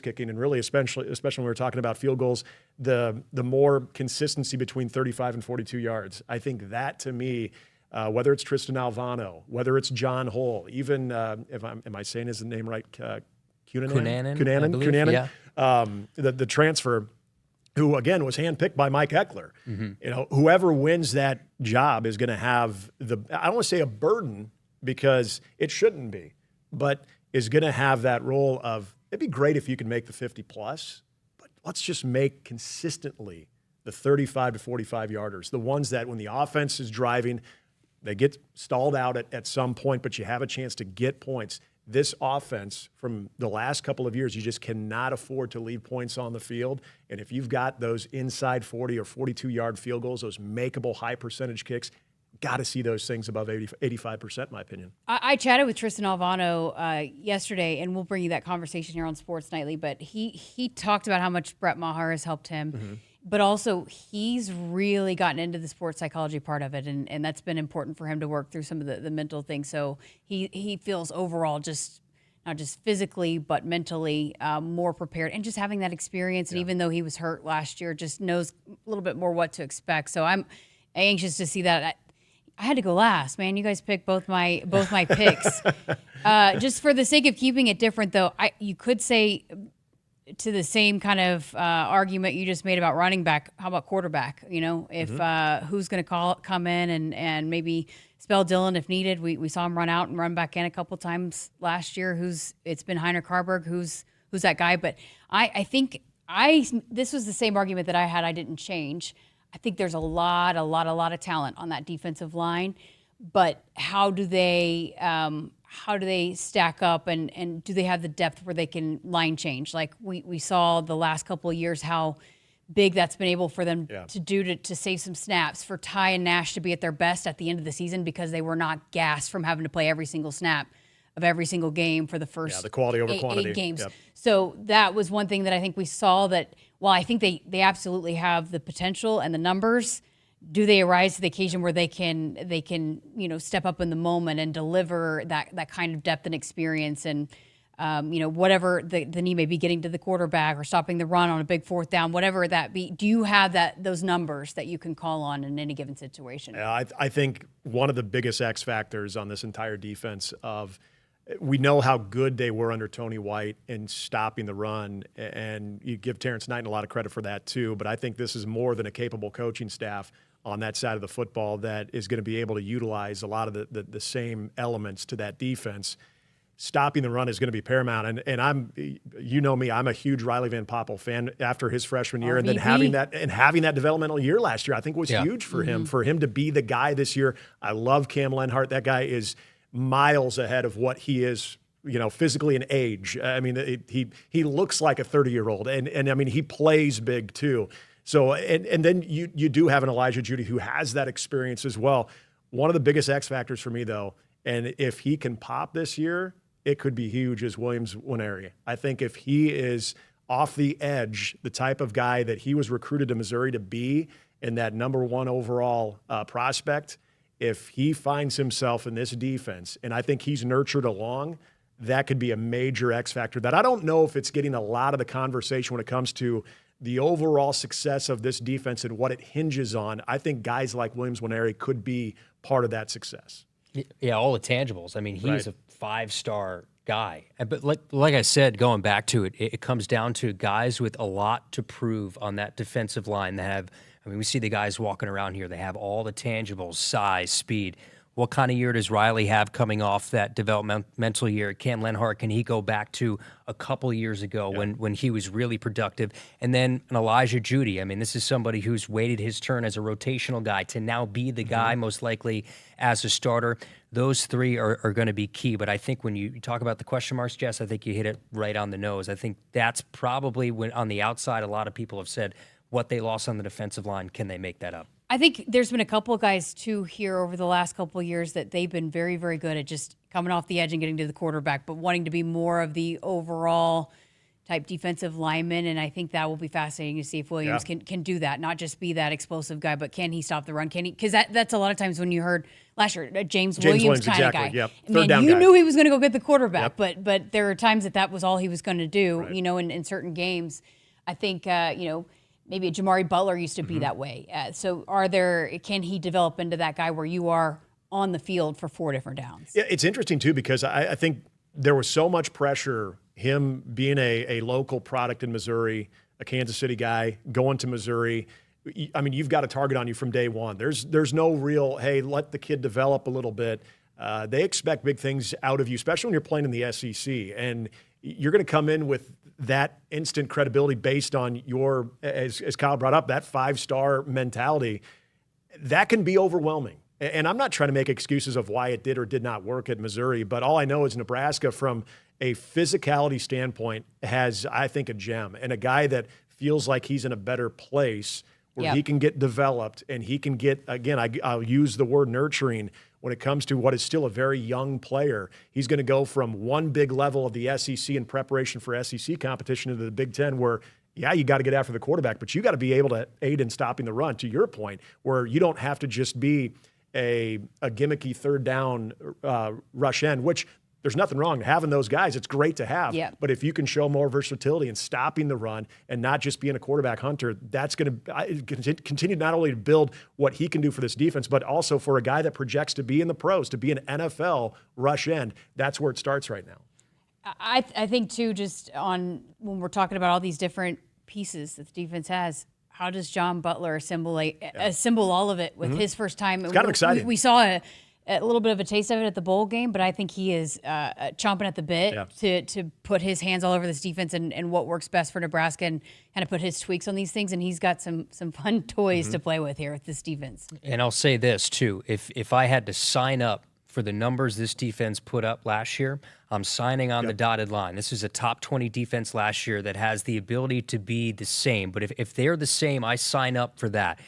kicking, and really, especially when we're talking about field goals, the more consistency between 35 and 42 yards. I think that, to me, whether it's Tristan Alvano, whether it's John Hull, even am I saying his name right? Cunanan, yeah. The transfer, who again was handpicked by Mike Eckler. Mm-hmm. Whoever wins that job is going to have I don't want to say a burden, because it shouldn't be, but is going to have that role of, it'd be great if you could make the 50 plus, but let's just make consistently the 35 to 45 yarders, the ones that when the offense is driving, they get stalled out at some point, but you have a chance to get points. This offense from the last couple of years, you just cannot afford to leave points on the field. And if you've got those inside 40 or 42-yard field goals, those makeable high percentage kicks, got to see those things above 85%, in my opinion. I chatted with Tristan Alvano yesterday, and we'll bring you that conversation here on Sports Nightly, but he talked about how much Brett Maher has helped him. Mm-hmm. But also, he's really gotten into the sports psychology part of it, and that's been important for him to work through some of the mental things. So he feels overall just not just physically, but mentally more prepared, and just having that experience. And even though he was hurt last year, just knows a little bit more what to expect. So I'm anxious to see that. I had to go last, man. You guys picked both my picks. Just for the sake of keeping it different, though, you could say to the same kind of argument you just made about running back, how about quarterback? If who's going to come in and maybe spell Dillon if needed. We saw him run out and run back in a couple times last year. It's been Heinrich Harburg, who's that guy? But I think this was the same argument that I had. I didn't change. I think there's a lot of talent on that defensive line, but how do they stack up, and do they have the depth where they can line change? Like we saw the last couple of years how big that's been able for them to do to save some snaps, for Ty and Nash to be at their best at the end of the season because they were not gassed from having to play every single snap of every single game for the first the quality over quantity 8 games. Yep. So that was one thing that I think we saw, that while I think they absolutely have the potential and the numbers, do they arise to the occasion where they can step up in the moment and deliver that kind of depth and experience, and whatever the need may be, getting to the quarterback or stopping the run on a big fourth down, whatever that be. Do you have those numbers that you can call on in any given situation? Yeah, I think one of the biggest X factors on this entire defense we know how good they were under Tony White in stopping the run, and you give Terrence Knighton a lot of credit for that too, but I think this is more than a capable coaching staff on that side of the football that is going to be able to utilize a lot of the same elements to that defense. Stopping the run is going to be paramount, and I'm a huge Riley Van Poppel fan after his freshman year, and then having that developmental year last year I think was huge for him to be the guy this year. I love Cam Lenhart. That guy is miles ahead of what he is, physically and age. I mean, he looks like a 30-year-old, and I mean, he plays big too. So, and then you do have an Elijah Judy who has that experience as well. One of the biggest X factors for me, though, And if he can pop this year, it could be huge as Williams-Nwaneri. I think if he is off the edge, the type of guy that he was recruited to Missouri to be, and that number one overall prospect, if he finds himself in this defense, and I think he's nurtured along, that could be a major X factor that I don't know if it's getting a lot of the conversation when it comes to the overall success of this defense and what it hinges on. I think guys like Williams-Nwaneri could be part of that success. Yeah, all the tangibles. I mean, he's a 5-star guy. But like I said, going back to it, it comes down to guys with a lot to prove on that defensive line that have, I mean, we see the guys walking around here. They have all the tangibles, size, speed. What kind of year does Riley have coming off that developmental year? Cam Lenhart, can he go back to a couple years ago when he was really productive? And then an Elijah Judy. I mean, this is somebody who's waited his turn as a rotational guy to now be the guy most likely as a starter. Those three are going to be key. But I think when you talk about the question marks, Jess, I think you hit it right on the nose. I think that's probably when on the outside a lot of people have said what they lost on the defensive line, can they make that up? I think there's been a couple of guys, too, here over the last couple of years that they've been very, very good at just coming off the edge and getting to the quarterback, but wanting to be more of the overall type defensive lineman. And I think that will be fascinating to see if Williams can do that, not just be that explosive guy, but can he stop the run? Can he? Because that's a lot of times when you heard last year, James Williams kind of guy. Yep. Man, you knew he was going to go get the quarterback, but there are times that was all he was going to do, in certain games. I think, maybe a Jamari Butler used to be that way. So can he develop into that guy where you are on the field for 4 different downs? Yeah, it's interesting, too, because I think there was so much pressure, him being a local product in Missouri, a Kansas City guy, going to Missouri. I mean, you've got a target on you from day one. There's no real, hey, let the kid develop a little bit. They expect big things out of you, especially when you're playing in the SEC. And you're going to come in with that instant credibility based on your, as Kyle brought up, that 5-star mentality. That can be overwhelming. And I'm not trying to make excuses of why it did or did not work at Missouri, but all I know is Nebraska, from a physicality standpoint, has, I think, a gem and a guy that feels like he's in a better place where he can get developed and he can get, again, I'll use the word nurturing when it comes to what is still a very young player. He's going to go from one big level of the SEC in preparation for SEC competition into the Big Ten where, you got to get after the quarterback, but you got to be able to aid in stopping the run, to your point, where you don't have to just be a gimmicky third down rush end, which there's nothing wrong having those guys. It's great to have. Yeah. But if you can show more versatility in stopping the run and not just being a quarterback hunter, that's going to continue not only to build what he can do for this defense, but also for a guy that projects to be in the pros, to be an NFL rush end. That's where it starts right now. I think, too, just on when we're talking about all these different pieces that the defense has, how does John Butler assemble all of it with his first time? It's kind of exciting. We saw a little bit of a taste of it at the bowl game, but I think he is chomping at the bit to put his hands all over this defense and what works best for Nebraska and kind of put his tweaks on these things. And he's got some fun toys to play with here with this defense. And I'll say this, too. If I had to sign up for the numbers this defense put up last year, I'm signing on the dotted line. This is a top 20 defense last year that has the ability to be the same. But if they're the same, I sign up for that.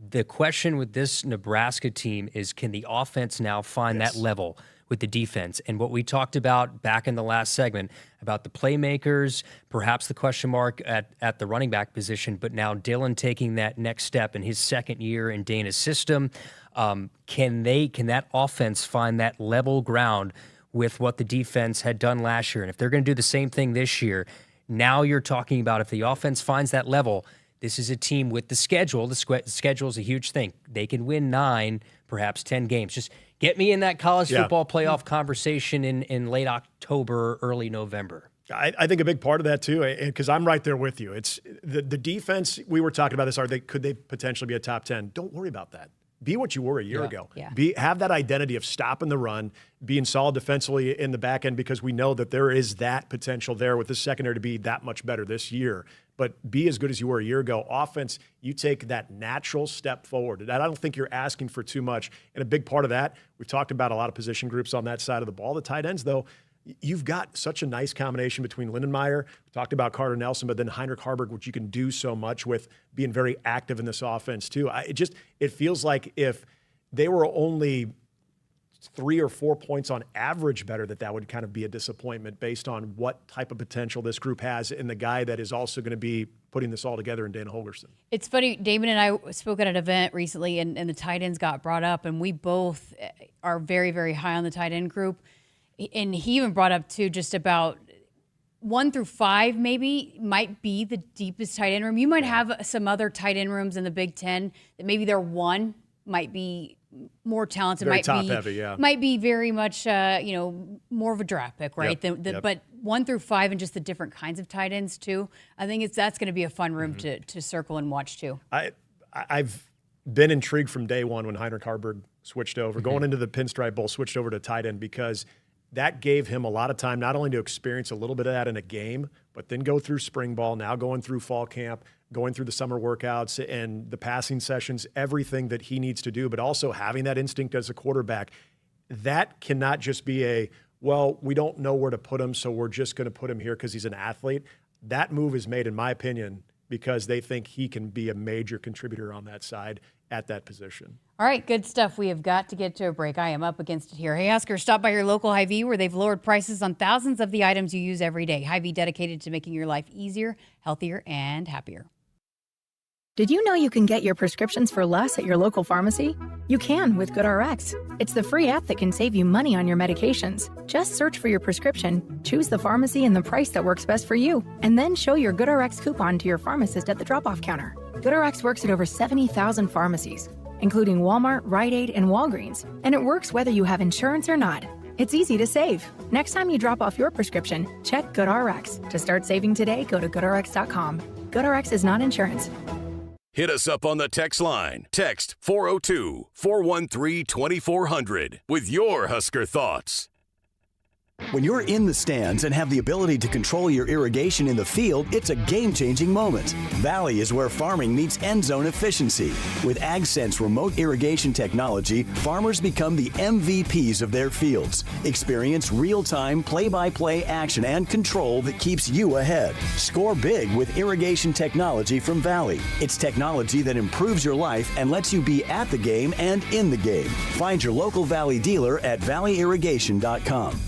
The question with this Nebraska team is, can the offense now find that level with the defense? And what we talked about back in the last segment about the playmakers, perhaps the question mark at the running back position, but now Dylan taking that next step in his second year in Dana's system. Can that offense find that level ground with what the defense had done last year? And if they're going to do the same thing this year, now you're talking about if the offense finds that level, this is a team with the schedule. The schedule is a huge thing. They can win 9, perhaps 10 games. Just get me in that college football playoff conversation in late October, early November. I think a big part of that, too, because I'm right there with you. It's the defense. We were talking about this. Could they potentially be a top 10? Don't worry about that. Be what you were a year ago. Yeah. Have that identity of stopping the run, being solid defensively in the back end, because we know that there is that potential there with the secondary to be that much better this year. But be as good as you were a year ago. Offense, you take that natural step forward. And I don't think you're asking for too much. And a big part of that, we've talked about a lot of position groups on that side of the ball. The tight ends, though, you've got such a nice combination between Lindenmeyer, we talked about Carter Nelson, but then Heinrich Harburg, which you can do so much with being very active in this offense too. It feels like if they were only 3 or 4 points on average better, that would kind of be a disappointment based on what type of potential this group has and the guy that is also going to be putting this all together in Dana Holgerson. It's funny, Damon and I spoke at an event recently, and the tight ends got brought up, and we both are very, very high on the tight end group. And he even brought up, too, just about 1 through 5 maybe might be the deepest tight end room. You might have some other tight end rooms in the Big Ten that maybe their 1 might be more talented, very might top be heavy, yeah. might be very much more of a draft pick, right? Yep. But 1 through 5 and just the different kinds of tight ends too. I think that's going to be a fun room to circle and watch too. I've been intrigued from day one when Heinrich Harburg switched over, going into the Pinstripe Bowl, switched over to tight end, because that gave him a lot of time not only to experience a little bit of that in a game, but then go through spring ball, now going through fall camp, going through the summer workouts and the passing sessions, everything that he needs to do, but also having that instinct as a quarterback. That cannot just be we don't know where to put him, so we're just going to put him here because he's an athlete. That move is made, in my opinion, because they think he can be a major contributor on that side at that position. All right, good stuff. We have got to get to a break. I am up against it here. Hey, Husker, stop by your local Hy-Vee where they've lowered prices on thousands of the items you use every day. Hy-Vee, dedicated to making your life easier, healthier, and happier. Did you know you can get your prescriptions for less at your local pharmacy? You can with GoodRx. It's the free app that can save you money on your medications. Just search for your prescription, choose the pharmacy and the price that works best for you, and then show your GoodRx coupon to your pharmacist at the drop-off counter. GoodRx works at over 70,000 pharmacies, including Walmart, Rite Aid, and Walgreens, and it works whether you have insurance or not. It's easy to save. Next time you drop off your prescription, check GoodRx. To start saving today, go to GoodRx.com. GoodRx is not insurance. Hit us up on the text line. Text 402-413-2400 with your Husker thoughts. When you're in the stands and have the ability to control your irrigation in the field, it's a game-changing moment. Valley is where farming meets end zone efficiency. With AgSense remote irrigation technology, farmers become the MVPs of their fields. Experience real-time, play-by-play action and control that keeps you ahead. Score big with irrigation technology from Valley. It's technology that improves your life and lets you be at the game and in the game. Find your local Valley dealer at valleyirrigation.com.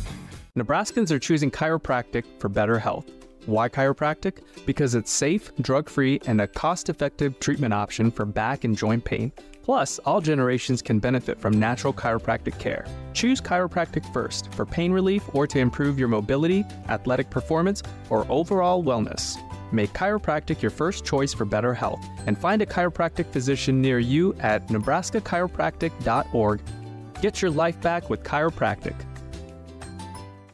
Nebraskans are choosing chiropractic for better health. Why chiropractic? Because it's safe, drug-free, and a cost-effective treatment option for back and joint pain. Plus, all generations can benefit from natural chiropractic care. Choose chiropractic first for pain relief or to improve your mobility, athletic performance, or overall wellness. Make chiropractic your first choice for better health, and find a chiropractic physician near you at nebraskachiropractic.org. Get your life back with chiropractic.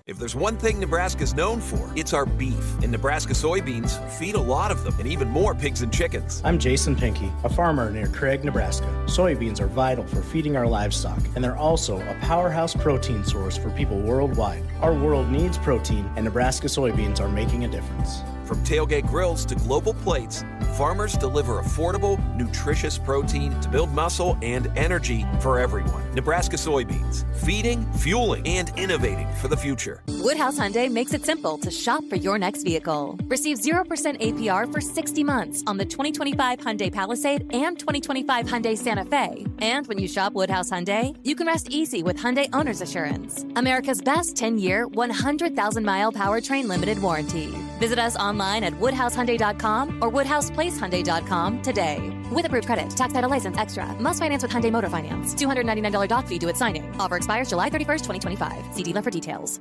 If there's one thing Nebraska's known for, it's our beef. And Nebraska soybeans feed a lot of them, and even more pigs and chickens. I'm Jason Pinky, a farmer near Craig, Nebraska. Soybeans are vital for feeding our livestock, and they're also a powerhouse protein source for people worldwide. Our world needs protein, and Nebraska soybeans are making a difference. From tailgate grills to global plates, farmers deliver affordable, nutritious protein to build muscle and energy for everyone. Nebraska soybeans, feeding, fueling, and innovating for the future. Woodhouse Hyundai makes it simple to shop for your next vehicle. Receive 0% APR for 60 months on the 2025 Hyundai Palisade and 2025 Hyundai Santa Fe. And when you shop Woodhouse Hyundai, you can rest easy with Hyundai Owner's Assurance, America's best 10-year, 100,000-mile powertrain limited warranty. Visit us online at woodhousehyundai.com or woodhouseplacehyundai.com today. With approved credit, tax title license extra. Must finance with Hyundai Motor Finance. $299 doc fee due at signing. Offer expires July 31st, 2025. See dealer for details.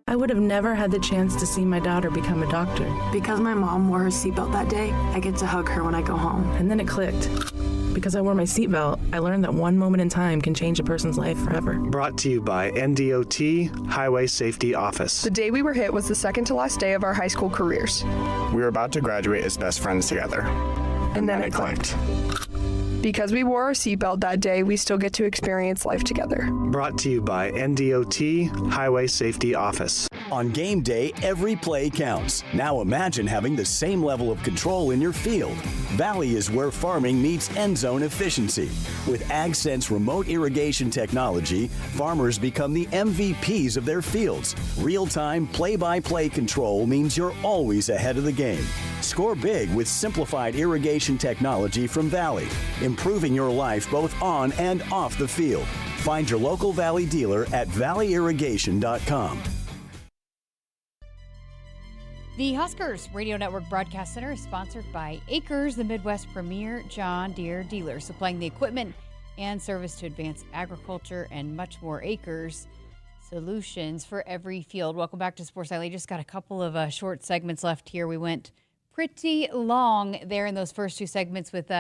I would have never had the chance to see my daughter become a doctor. Because my mom wore her seatbelt that day, I get to hug her when I go home. And then it clicked. Because I wore my seatbelt, I learned that one moment in time can change a person's life forever. Brought to you by NDOT Highway Safety Office. The day we were hit was the second to last day of our high school careers. We were about to graduate as best friends together. And then it clicked. Because we wore our seatbelt that day, we still get to experience life together. Brought to you by NDOT Highway Safety Office. On game day, every play counts. Now imagine having the same level of control in your field. Valley is where farming meets end zone efficiency. With AgSense remote irrigation technology, farmers become the MVPs of their fields. Real-time, play-by-play control means you're always ahead of the game. Score big with simplified irrigation technology from Valley, improving your life both on and off the field. Find your local Valley dealer at valleyirrigation.com. The Huskers Radio Network Broadcast Center is sponsored by Akrs, the Midwest premier John Deere dealer, supplying the equipment and service to advance agriculture and much more. Akrs, solutions for every field. Welcome back to Sports Nightly. Just got a couple of short segments left here. We went pretty long there in those first two segments with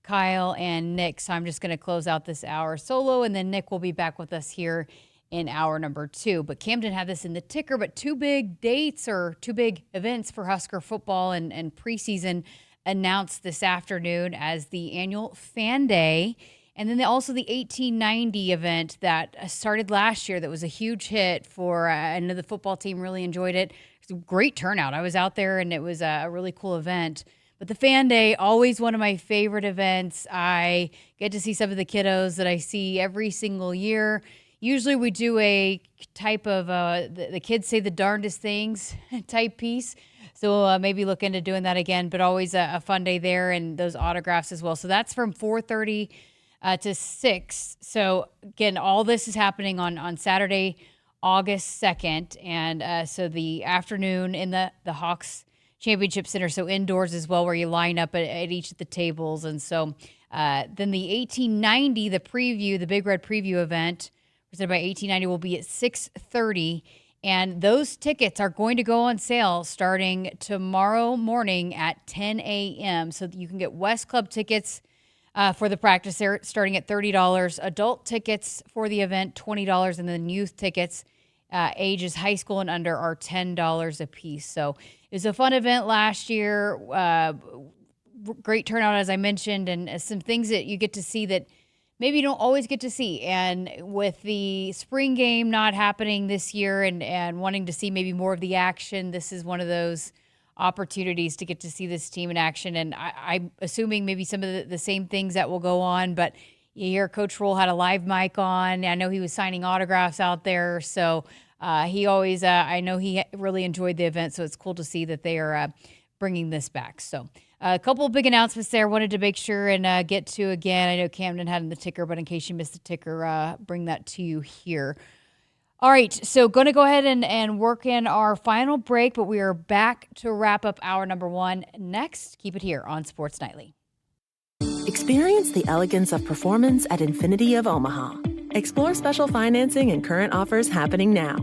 Kyle and Nick, so I'm just going to close out this hour solo, and then Nick will be back with us here in hour number 2. But Camden had this in the ticker, but two big dates or two big events for Husker football and preseason announced this afternoon as the annual Fan Day, and then also the 1890 event that started last year that was a huge hit for, I know the football team really enjoyed it. It was a great turnout. I was out there, and it was a really cool event. But the Fan Day, always one of my favorite events. I get to see some of the kiddos that I see every single year. Usually we do a type of the kids say the darndest things type piece. So we'll maybe look into doing that again, but always a fun day there, and those autographs as well. So that's from 4:30 to 6. So again, all this is happening on Saturday, August 2nd. And so the afternoon in the Hawks Championship Center, so indoors as well, where you line up at each of the tables. And so then the 1890, the preview, the Big Red Preview event, presented by 1890, will be at 6:30, and those tickets are going to go on sale starting tomorrow morning at 10 a.m. So you can get West Club tickets for the practice there, starting at $30. Adult tickets for the event, $20, and then youth tickets, ages high school and under, are $10 a piece. So it was a fun event last year. Great turnout, as I mentioned, and some things that you get to see that maybe you don't always get to see. And with the spring game not happening this year and wanting to see maybe more of the action, this is one of those opportunities to get to see this team in action. And I'm assuming maybe some of the same things that will go on, but you hear Coach Roll had a live mic on. I know he was signing autographs out there. So he always, I know he really enjoyed the event. So it's cool to see that they are bringing this back. So a couple of big announcements there. Wanted to make sure and get to again. I know Camden had in the ticker, but in case you missed the ticker, bring that to you here. All right, so going to go ahead and work in our final break, but we are back to wrap up hour number 1 next. Keep it here on Sports Nightly. Experience the elegance of performance at Infinity of Omaha. Explore special financing and current offers happening now.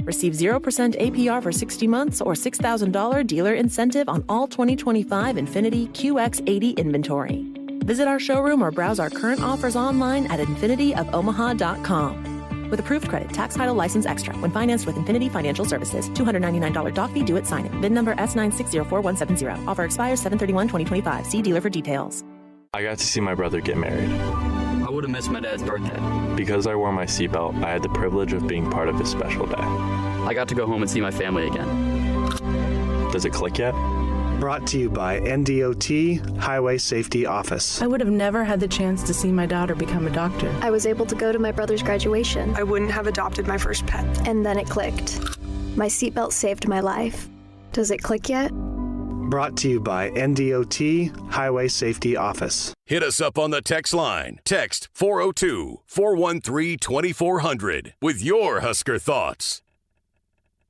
Receive 0% APR for 60 months or $6,000 dealer incentive on all 2025 Infinity QX80 inventory. Visit our showroom or browse our current offers online at infinityofomaha.com. With approved credit, tax title license extra when financed with Infinity Financial Services. $299 doc fee due at signing. VIN number S9604170. Offer expires 7/31/2025. See dealer for details. I got to see my brother get married. I would have missed my dad's birthday. Because I wore my seatbelt, I had the privilege of being part of his special day. I got to go home and see my family again. Does it click yet? Brought to you by NDOT Highway Safety Office. I would have never had the chance to see my daughter become a doctor. I was able to go to my brother's graduation. I wouldn't have adopted my first pet. And then it clicked. My seatbelt saved my life. Does it click yet? Brought to you by NDOT Highway Safety Office. Hit us up on the text line. Text 402-413-2400 with your Husker thoughts.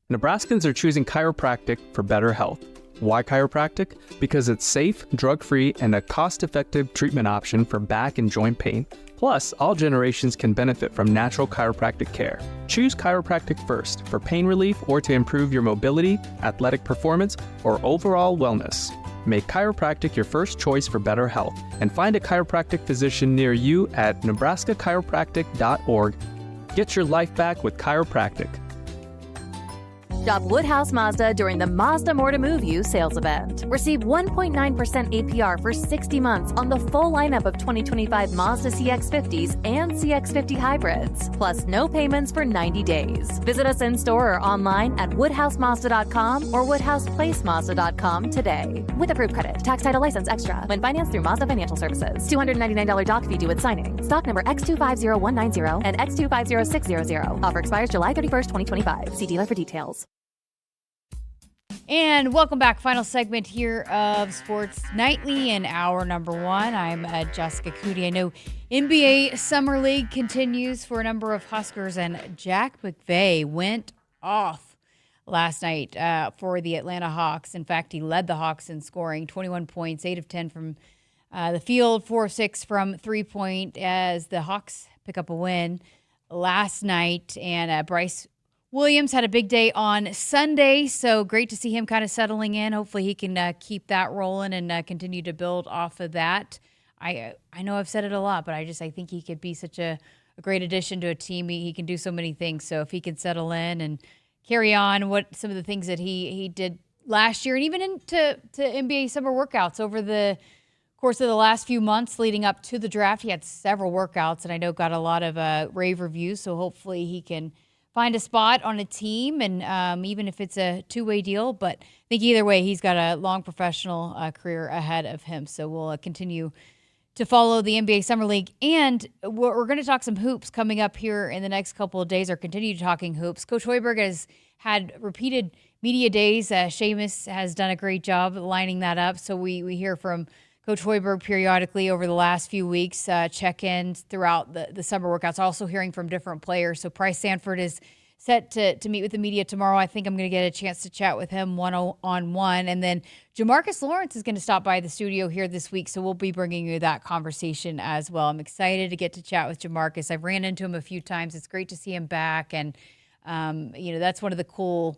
Nebraskans are choosing chiropractic for better health. Why chiropractic? Because it's safe, drug-free, and a cost-effective treatment option for back and joint pain. Plus, all generations can benefit from natural chiropractic care. Choose chiropractic first for pain relief or to improve your mobility, athletic performance, or overall wellness. Make chiropractic your first choice for better health and find a chiropractic physician near you at nebraskachiropractic.org. Get your life back with chiropractic. Shop Woodhouse Mazda during the Mazda More to Move You sales event. Receive 1.9% APR for 60 months on the full lineup of 2025 Mazda CX-50s and CX-50 hybrids, plus no payments for 90 days. Visit us in-store or online at woodhousemazda.com or woodhouseplacemazda.com today. With approved credit, tax title license extra when financed through Mazda Financial Services. $299 doc fee due at signing. Stock number X250190 and X250600. Offer expires July 31st, 2025. See dealer for details. And welcome back. Final segment here of Sports Nightly in hour number 1. I'm Jessica Coody. I know NBA Summer League continues for a number of Huskers, and Jack McVay went off last night for the Atlanta Hawks. In fact, he led the Hawks in scoring, 21 points, 8 of 10 from the field, 4 of 6 from three-point as the Hawks pick up a win last night. And Bryce Williams had a big day on Sunday, so great to see him kind of settling in. Hopefully he can keep that rolling and continue to build off of that. I know I've said it a lot, but I think he could be such a great addition to a team. He can do so many things, so if he can settle in and carry on some of the things that he did last year and even into NBA summer workouts over the course of the last few months leading up to the draft. He had several workouts, and I know got a lot of rave reviews, so hopefully he can find a spot on a team, and even if it's a two-way deal. But I think either way, he's got a long professional career ahead of him. So we'll continue to follow the NBA Summer League. And we're going to talk some hoops coming up here in the next couple of days, or continue talking hoops. Coach Hoiberg has had repeated media days. Seamus has done a great job lining that up. So we hear from Coach Hoiberg periodically over the last few weeks, check-ins throughout the summer workouts, also hearing from different players. So Price Sanford is set to meet with the media tomorrow. I think I'm going to get a chance to chat with him one-on-one. And then Jamarcus Lawrence is going to stop by the studio here this week, so we'll be bringing you that conversation as well. I'm excited to get to chat with Jamarcus. I've ran into him a few times. It's great to see him back. And, that's one of the cool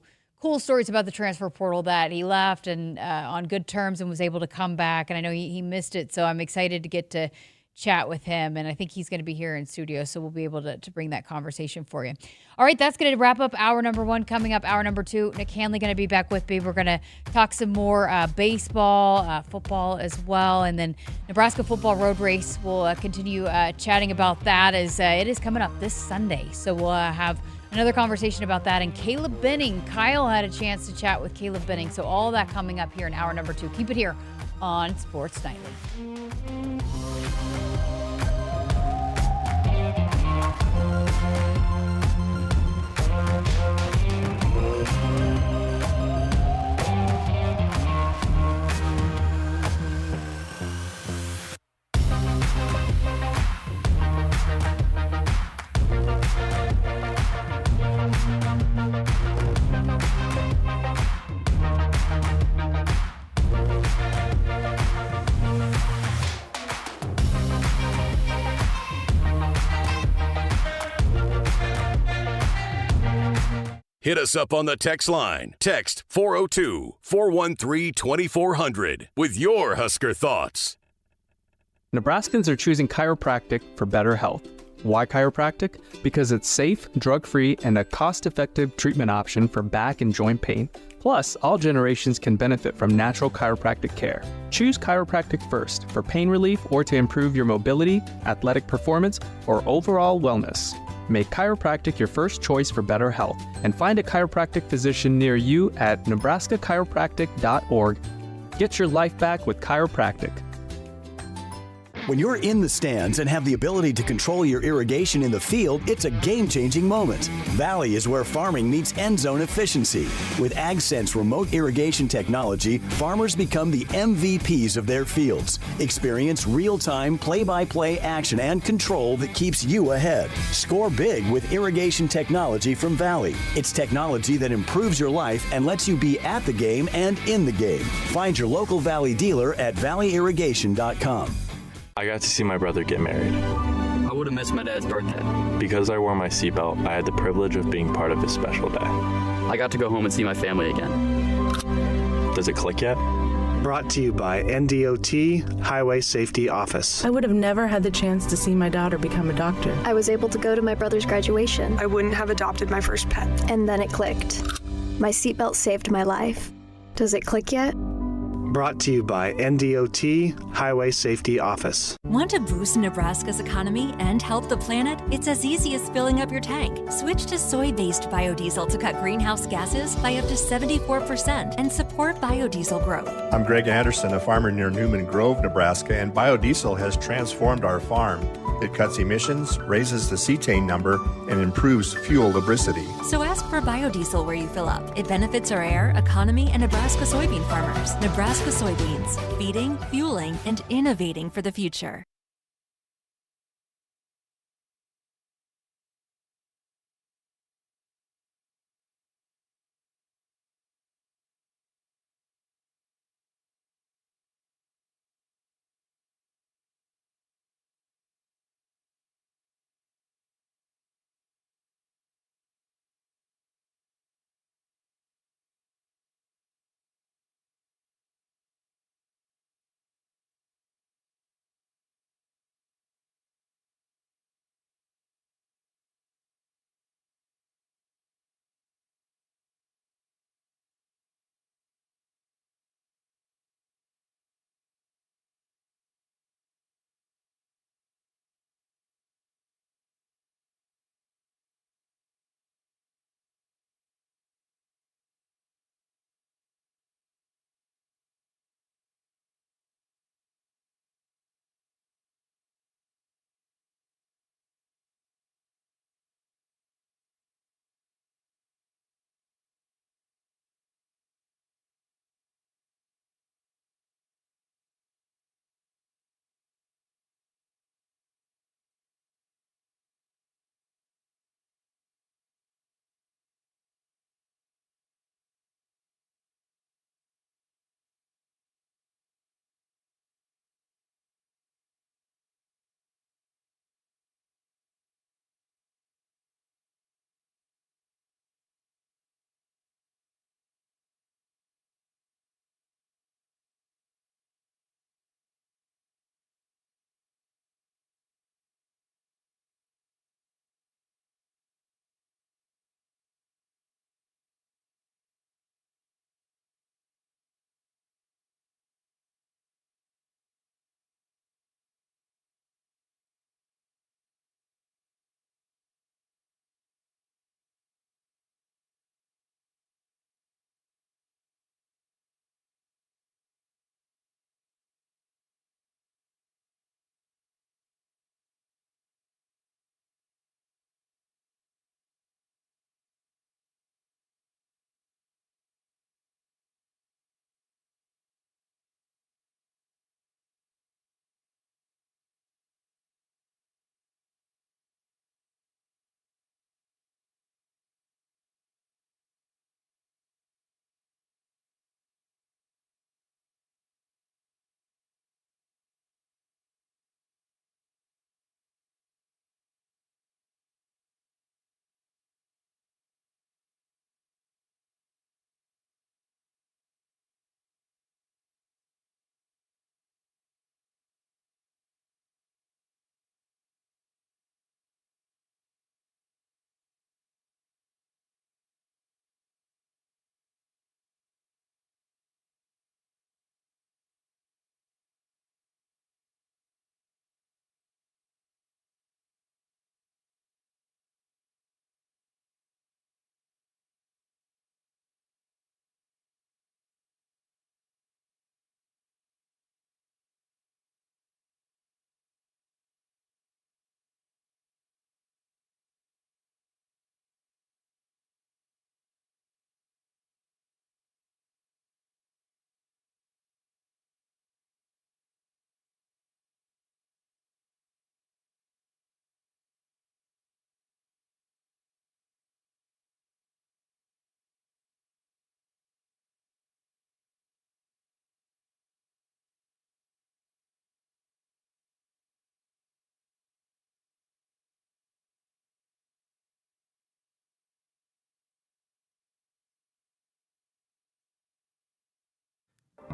stories about the transfer portal, that he left and on good terms and was able to come back. And I know he missed it, so I'm excited to get to chat with him. And I think he's going to be here in studio, so we'll be able to bring that conversation for you. All right, that's going to wrap up hour number 1. Coming up, hour number 2, Nick Hanley going to be back with me. We're going to talk some more baseball, football as well. And then Nebraska football road race, we'll continue chatting about that as it is coming up this Sunday. So we'll have another conversation about that. And Caleb Benning, Kyle had a chance to chat with Caleb Benning. So all that coming up here in hour number 2. Keep it here on Sports Nightly. Hit us up on the text line. Text 402-413-2400 with your Husker thoughts. Nebraskans are choosing chiropractic for better health. Why chiropractic? Because it's safe, drug-free, and a cost-effective treatment option for back and joint pain. Plus, all generations can benefit from natural chiropractic care. Choose chiropractic first for pain relief or to improve your mobility, athletic performance, or overall wellness. Make chiropractic your first choice for better health, and find a chiropractic physician near you at nebraskachiropractic.org. Get your life back with chiropractic. When you're in the stands and have the ability to control your irrigation in the field, it's a game-changing moment. Valley is where farming meets end zone efficiency. With AgSense remote irrigation technology, farmers become the MVPs of their fields. Experience real-time, play-by-play action and control that keeps you ahead. Score big with irrigation technology from Valley. It's technology that improves your life and lets you be at the game and in the game. Find your local Valley dealer at valleyirrigation.com. I got to see my brother get married. I would have missed my dad's birthday. Because I wore my seatbelt, I had the privilege of being part of his special day. I got to go home and see my family again. Does it click yet? Brought to you by NDOT Highway Safety Office. I would have never had the chance to see my daughter become a doctor. I was able to go to my brother's graduation. I wouldn't have adopted my first pet. And then it clicked. My seatbelt saved my life. Does it click yet? Brought to you by NDOT Highway Safety Office. Want to boost Nebraska's economy and help the planet? It's as easy as filling up your tank. Switch to soy-based biodiesel to cut greenhouse gases by up to 74% and support biodiesel growth. I'm Greg Anderson, a farmer near Newman Grove, Nebraska, and biodiesel has transformed our farm. It cuts emissions, raises the cetane number, and improves fuel lubricity. So ask for biodiesel where you fill up. It benefits our air, economy, and Nebraska soybean farmers. Nebraska soybeans, feeding, fueling, and innovating for the future.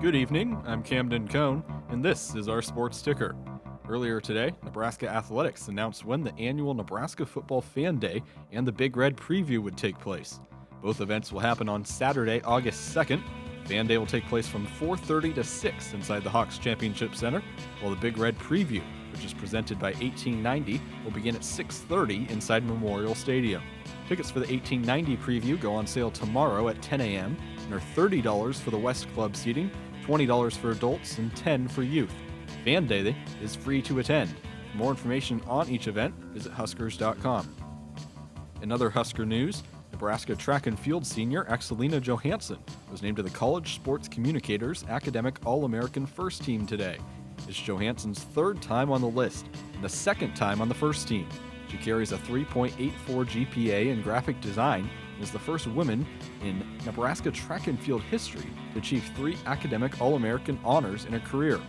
Good evening, I'm Camden Cohn, and this is our Sports Ticker. Earlier today, Nebraska Athletics announced when the annual Nebraska Football Fan Day and the Big Red Preview would take place. Both events will happen on Saturday, August 2nd. Fan Day will take place from 4:30 to 6 inside the Hawks Championship Center, while the Big Red Preview, which is presented by 1890, will begin at 6:30 inside Memorial Stadium. Tickets for the 1890 preview go on sale tomorrow at 10 a.m. and are $30 for the West Club seating, $20 for adults, and $10 for youth. Fan Day is free to attend. For more information on each event, visit Huskers.com. In other Husker news, Nebraska track and field senior Axelina Johansson was named to the College Sports Communicators Academic All-American First Team today. It's Johansson's third time on the list and the second time on the first team. She carries a 3.84 GPA in graphic design and is the first woman in Nebraska track and field history to achieve 3 academic All-American honors in her career.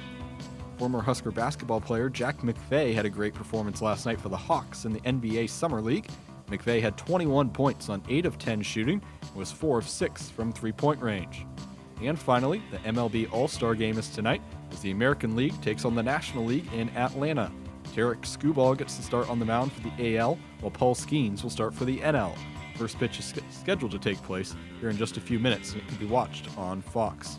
Former Husker basketball player Jack McVay had a great performance last night for the Hawks in the NBA Summer League. McVay had 21 points on 8 of 10 shooting and was 4 of 6 from three-point range. And finally, the MLB All-Star Game is tonight as the American League takes on the National League in Atlanta. Tarek Skubal gets to start on the mound for the AL, while Paul Skeens will start for the NL. First pitch is scheduled to take place here in just a few minutes, and it can be watched on Fox.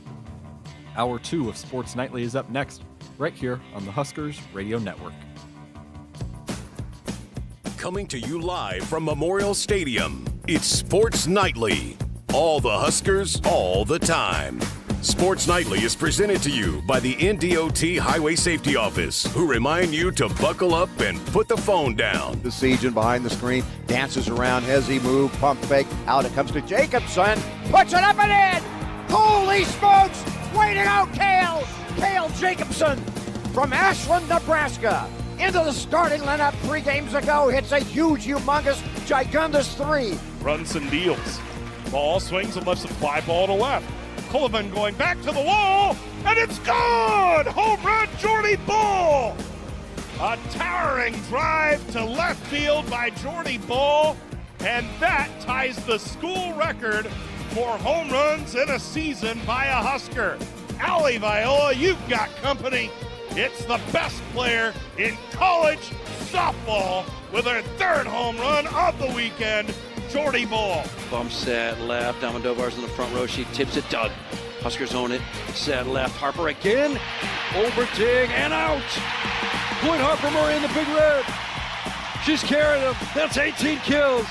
Hour 2 of Sports Nightly is up next, right here on the Huskers Radio Network. Coming to you live from Memorial Stadium, it's Sports Nightly. All the Huskers, all the time. Sports Nightly is presented to you by the NDOT Highway Safety Office, who remind you to buckle up and put the phone down. The Siege behind the screen, dances around, has he moved, pump fake, out it comes to Jacobson, puts it up and in! Holy smokes! Way to go, Cale! Cale Jacobson from Ashland, Nebraska, into the starting lineup 3 games ago, hits a huge, humongous, gigundous 3. Runs and deals. Ball swings and lets the fly ball to left. Cullivan going back to the wall, and it's gone! Home run, Jordy Ball! A towering drive to left field by Jordy Ball, and that ties the school record for home runs in a season by a Husker. Allie Viola, you've got company. It's the best player in college softball with her 3rd home run of the weekend, Jordy Ball. Bump set left. Almodovar's in the front row. She tips it. Doug. Huskers own it. Set left. Harper again. Overdig and out. Floyd Harper Murray in the big red. She's carried him. That's 18 kills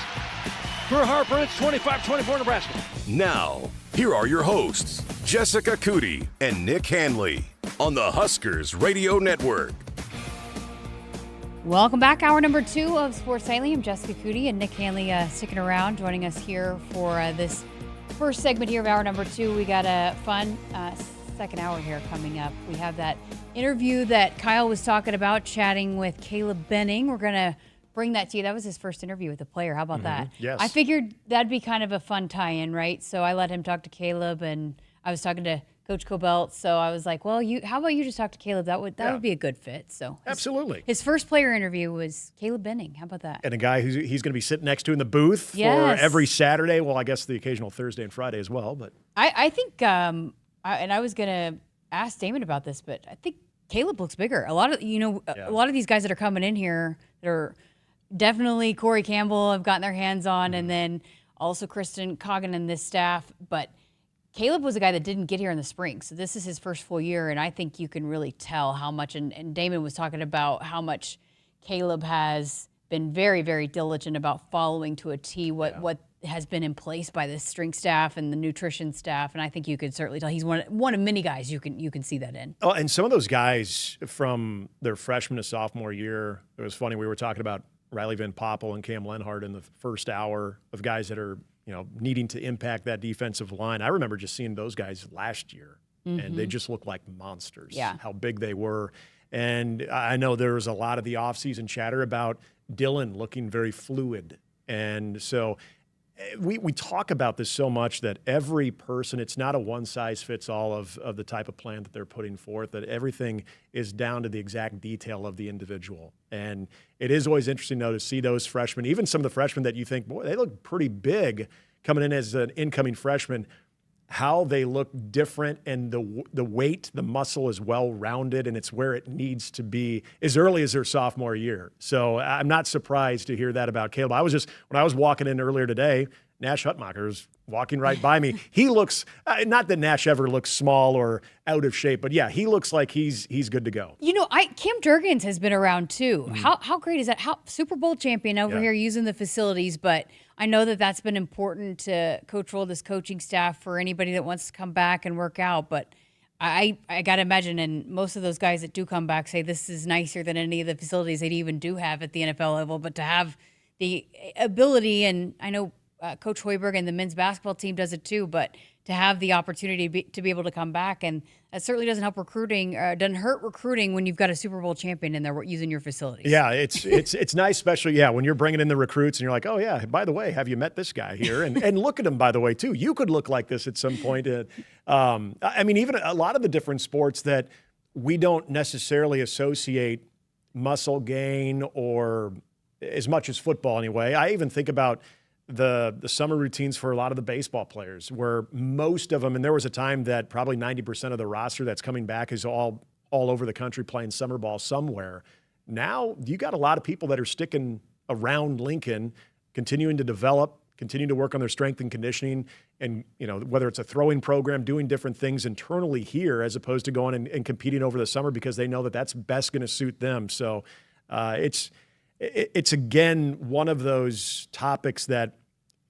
for Harper. It's 25-24 Nebraska. Now, here are your hosts, Jessica Coody and Nick Hanley, on the Huskers Radio Network. Welcome back. Hour number 2 of Sports Nightly. I'm Jessica Coody and Nick Hanley sticking around, joining us here for this first segment here of hour number 2. We got a fun second hour here coming up. We have that interview that Kyle was talking about, chatting with Caleb Benning. We're going to bring that to you. That was his first interview with a player. How about that? Yes. I figured that'd be kind of a fun tie-in, right? So I let him talk to Caleb, and I was talking to Coach Cobelt, so I was like, "Well, how about you just talk to Caleb? That would be a good fit." So absolutely, his first player interview was Caleb Benning. How about that? And a guy he's going to be sitting next to in the booth for every Saturday. Well, I guess the occasional Thursday and Friday as well. But I think, and I was going to ask Damon about this, but I think Caleb looks bigger. A lot of a lot of these guys that are coming in here that are definitely Corey Campbell have gotten their hands on, and then also Kristen Coggan and this staff, but Caleb was a guy that didn't get here in the spring, so this is his first full year, and I think you can really tell how much, and Damon was talking about how much Caleb has been very, very diligent about following to a T what has been in place by the strength staff and the nutrition staff, and I think you could certainly tell he's one of many guys you can see that in. Oh, and some of those guys from their freshman to sophomore year, it was funny, we were talking about Riley Van Poppel and Cam Lenhart in the first hour of guys that are needing to impact that defensive line. I remember just seeing those guys last year, and they just looked like monsters, how big they were. And I know there was a lot of the offseason chatter about Dylan looking very fluid. And so we talk about this so much that every person, it's not a one-size-fits-all of the type of plan that they're putting forth, that everything is down to the exact detail of the individual. And it is always interesting, though, to see those freshmen, even some of the freshmen that you think, boy, they look pretty big coming in as an incoming freshman, how they look different, and the weight, the muscle is well-rounded, and it's where it needs to be as early as their sophomore year. So I'm not surprised to hear that about Caleb. When I was walking in earlier today, Nash Hutmacher was walking right by me. He looks, not that Nash ever looks small or out of shape, but yeah, he looks like he's good to go. Cam Jurgens has been around too. How great is that? Super Bowl champion over here using the facilities, but I know that that's been important to Coach Roll, this coaching staff, for anybody that wants to come back and work out. But I got to imagine, and most of those guys that do come back say this is nicer than any of the facilities they even do have at the NFL level. But to have the ability, and I know Coach Hoiberg and the men's basketball team does it too, but to have the opportunity to be able to come back, and that certainly doesn't help recruiting, doesn't hurt recruiting when you've got a Super Bowl champion and they're using your facilities. Yeah, it's nice, especially when you're bringing in the recruits and you're like, oh yeah, by the way, have you met this guy here? And look at him, by the way, too. You could look like this at some point. I mean, even a lot of the different sports that we don't necessarily associate muscle gain or as much as football anyway. I even think about the summer routines for a lot of the baseball players, where most of them, and there was a time that probably 90% of the roster that's coming back is all over the country playing summer ball somewhere. Now you got a lot of people that are sticking around Lincoln, continuing to develop, continuing to work on their strength and conditioning, and whether it's a throwing program, doing different things internally here as opposed to going and competing over the summer because they know that that's best going to suit them. So it's again one of those topics that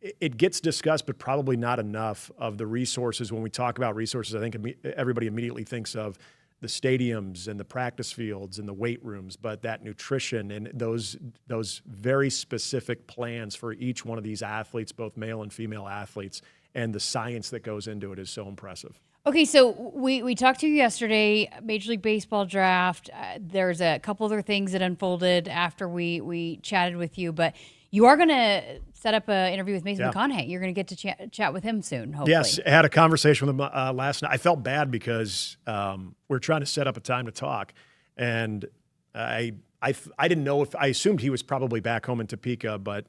it gets discussed, but probably not enough of the resources. When we talk about resources, I think everybody immediately thinks of the stadiums and the practice fields and the weight rooms, but that nutrition and those very specific plans for each one of these athletes, both male and female athletes, and the science that goes into it is so impressive. Okay, so we talked to you yesterday, Major League Baseball draft. There's a couple other things that unfolded after we chatted with you, but you are going to set up an interview with Mason McConaughey. You're going to get to chat with him soon, hopefully. Yes, I had a conversation with him last night. I felt bad because we're trying to set up a time to talk, and I didn't know if – I assumed he was probably back home in Topeka, but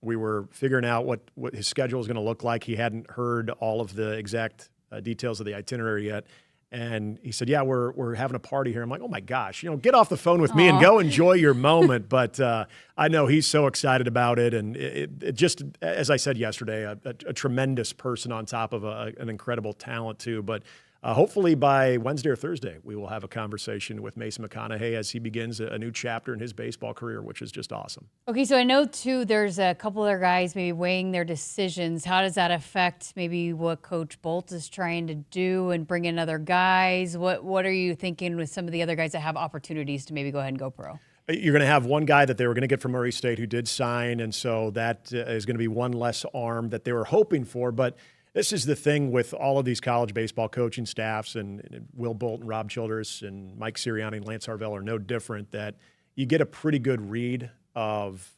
we were figuring out what his schedule was going to look like. He hadn't heard all of the exact details of the itinerary yet. And he said, yeah, we're having a party here. I'm like, oh my gosh, get off the phone with me and go enjoy your moment. But I know he's so excited about it. And it just, as I said yesterday, a tremendous person on top of an incredible talent too. But hopefully by Wednesday or Thursday, we will have a conversation with Mason McConaughey as he begins a new chapter in his baseball career, which is just awesome. Okay, so I know, too, there's a couple other guys maybe weighing their decisions. How does that affect maybe what Coach Bolt is trying to do and bring in other guys? What are you thinking with some of the other guys that have opportunities to maybe go ahead and go pro? You're going to have one guy that they were going to get from Murray State who did sign, and so that is going to be one less arm that they were hoping for, but this is the thing with all of these college baseball coaching staffs, and Will Bolt and Rob Childress and Mike Sirianni and Lance Harvell are no different, that you get a pretty good read of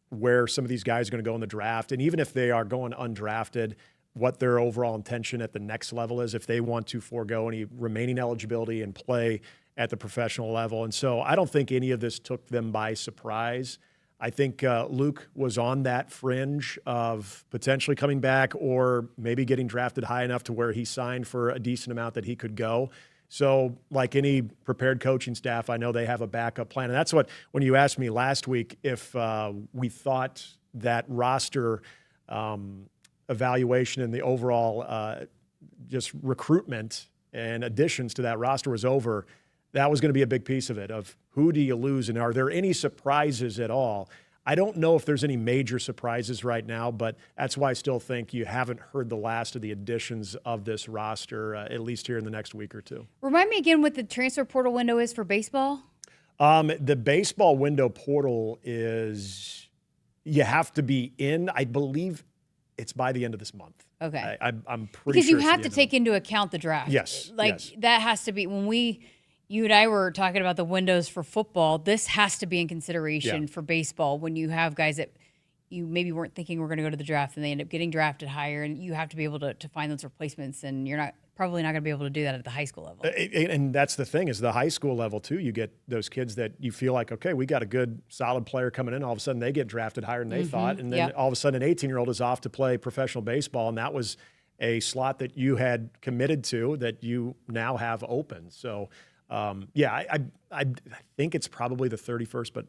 where some of these guys are going to go in the draft. And even if they are going undrafted, what their overall intention at the next level is, if they want to forego any remaining eligibility and play at the professional level. And so I don't think any of this took them by surprise. I think Luke was on that fringe of potentially coming back or maybe getting drafted high enough to where he signed for a decent amount that he could go. So like any prepared coaching staff, I know they have a backup plan. And that's what, when you asked me last week if we thought that roster evaluation and the overall just recruitment and additions to that roster was over, that was going to be a big piece of it, of who do you lose and are there any surprises at all? I don't know if there's any major surprises right now, but that's why I still think you haven't heard the last of the additions of this roster, at least here in the next week or two. Remind me again what the transfer portal window is for baseball? The baseball window portal is you have to be in, I believe it's by the end of this month. Okay. I'm pretty because sure. Because you have to take into account the draft. Yes. That has to be, when you and I were talking about the windows for football, this has to be in consideration for baseball when you have guys that you maybe weren't thinking were going to go to the draft and they end up getting drafted higher, and you have to be able to find those replacements, and you're probably not going to be able to do that at the high school level. And that's the thing, is the high school level too, you get those kids that you feel like, okay, we got a good solid player coming in, all of a sudden they get drafted higher than they thought, and then all of a sudden an 18-year-old is off to play professional baseball, and that was a slot that you had committed to that you now have open. So I think it's probably the 31st, but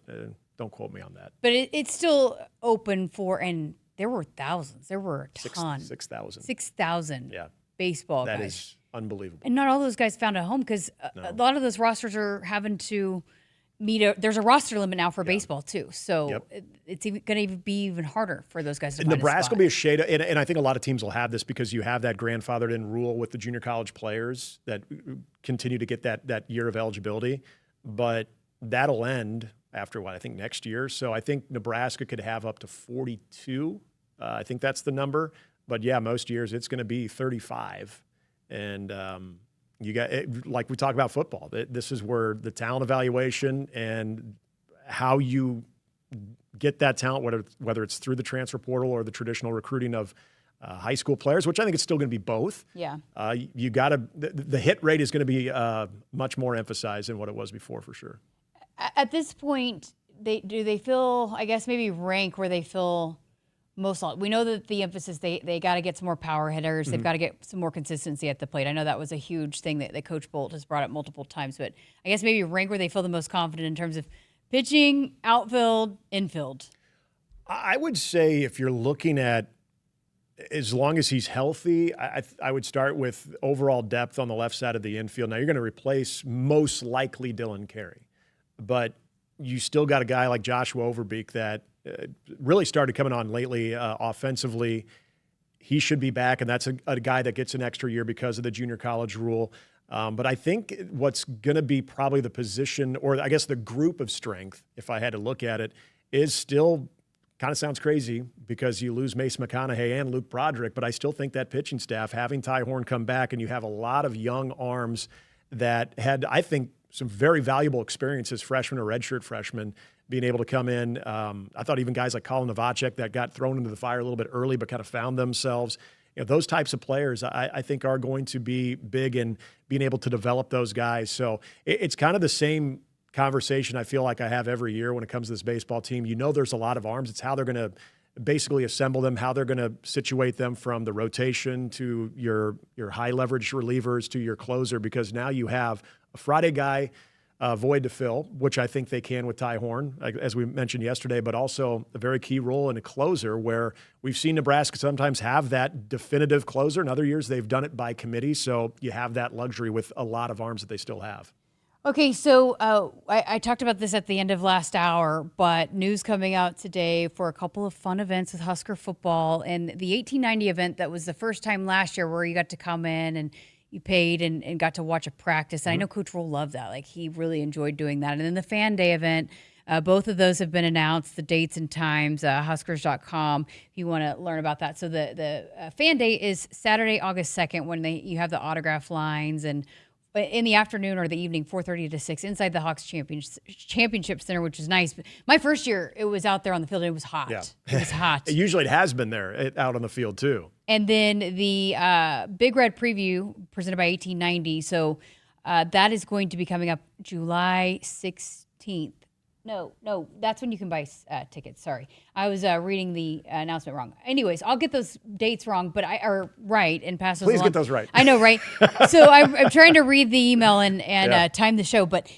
don't quote me on that. But it's still open for, and there were thousands. There were a ton. 6,000. 6,000 baseball guys. That is unbelievable. And not all those guys found a home because a lot of those rosters are having to there's a roster limit now for baseball too. So it's going to be even harder for those guys to find Nebraska a will be a shade, and I think a lot of teams will have this because you have that grandfathered in rule with the junior college players that continue to get that year of eligibility. But that'll end after I think next year. So I think Nebraska could have up to 42. I think that's the number. But yeah, most years it's going to be 35. And you got, like we talk about football, this is where the talent evaluation and how you get that talent, whether it's through the transfer portal or the traditional recruiting of high school players, which I think it's still going to be both. Yeah. You got to, the hit rate is going to be much more emphasized than what it was before, for sure. At this point, do they feel, I guess maybe rank where they feel most, we know that the emphasis, they got to get some more power hitters. They've got to get some more consistency at the plate. I know that was a huge thing that Coach Bolt has brought up multiple times, but I guess maybe rank where they feel the most confident in terms of pitching, outfield, infield. I would say if you're looking at, as long as he's healthy, I would start with overall depth on the left side of the infield. Now, you're going to replace most likely Dylan Carey, but you still got a guy like Joshua Overbeek that really started coming on lately offensively. He should be back, and that's a guy that gets an extra year because of the junior college rule. But I think what's going to be probably the position, or I guess the group of strength, if I had to look at it, is still kind of sounds crazy because you lose Mace McConaughey and Luke Broderick, but I still think that pitching staff, having Ty Horn come back, and you have a lot of young arms that had, I think, some very valuable experiences, freshmen or redshirt freshmen, being able to come in. I thought even guys like Colin Novacek that got thrown into the fire a little bit early but kind of found themselves. You know, those types of players I think are going to be big in being able to develop those guys. So it's kind of the same conversation I feel like I have every year when it comes to this baseball team. You know, there's a lot of arms. It's how they're going to basically assemble them, how they're going to situate them from the rotation to your high leverage relievers to your closer, because now you have a Friday guy void to fill, which I think they can with Ty Horn, as we mentioned yesterday, but also a very key role in a closer where we've seen Nebraska sometimes have that definitive closer. In other years, they've done it by committee, so you have that luxury with a lot of arms that they still have. Okay, so I talked about this at the end of last hour, but news coming out today for a couple of fun events with Husker football, and the 1890 event that was the first time last year where you got to come in and you paid and got to watch a practice. And I know Coach Roll loved that. Like, he really enjoyed doing that. And then the Fan Day event, both of those have been announced, the dates and times, Huskers.com, if you want to learn about that. So the Fan Day is Saturday, August 2nd, when you have the autograph lines, and in the afternoon or the evening, 4:30 to 6, inside the Hawks Championship Center, which is nice. My first year, it was out there on the field, and it was hot. Yeah. It was hot. Usually it has been there out on the field, too. And then the Big Red Preview presented by 1890. So that is going to be coming up July 16th. No, that's when you can buy tickets. Sorry. I was reading the announcement wrong. Anyways, I'll get those dates wrong, but right and pass those Please along. get those right. I know, right? So I'm trying to read the email and time the show, but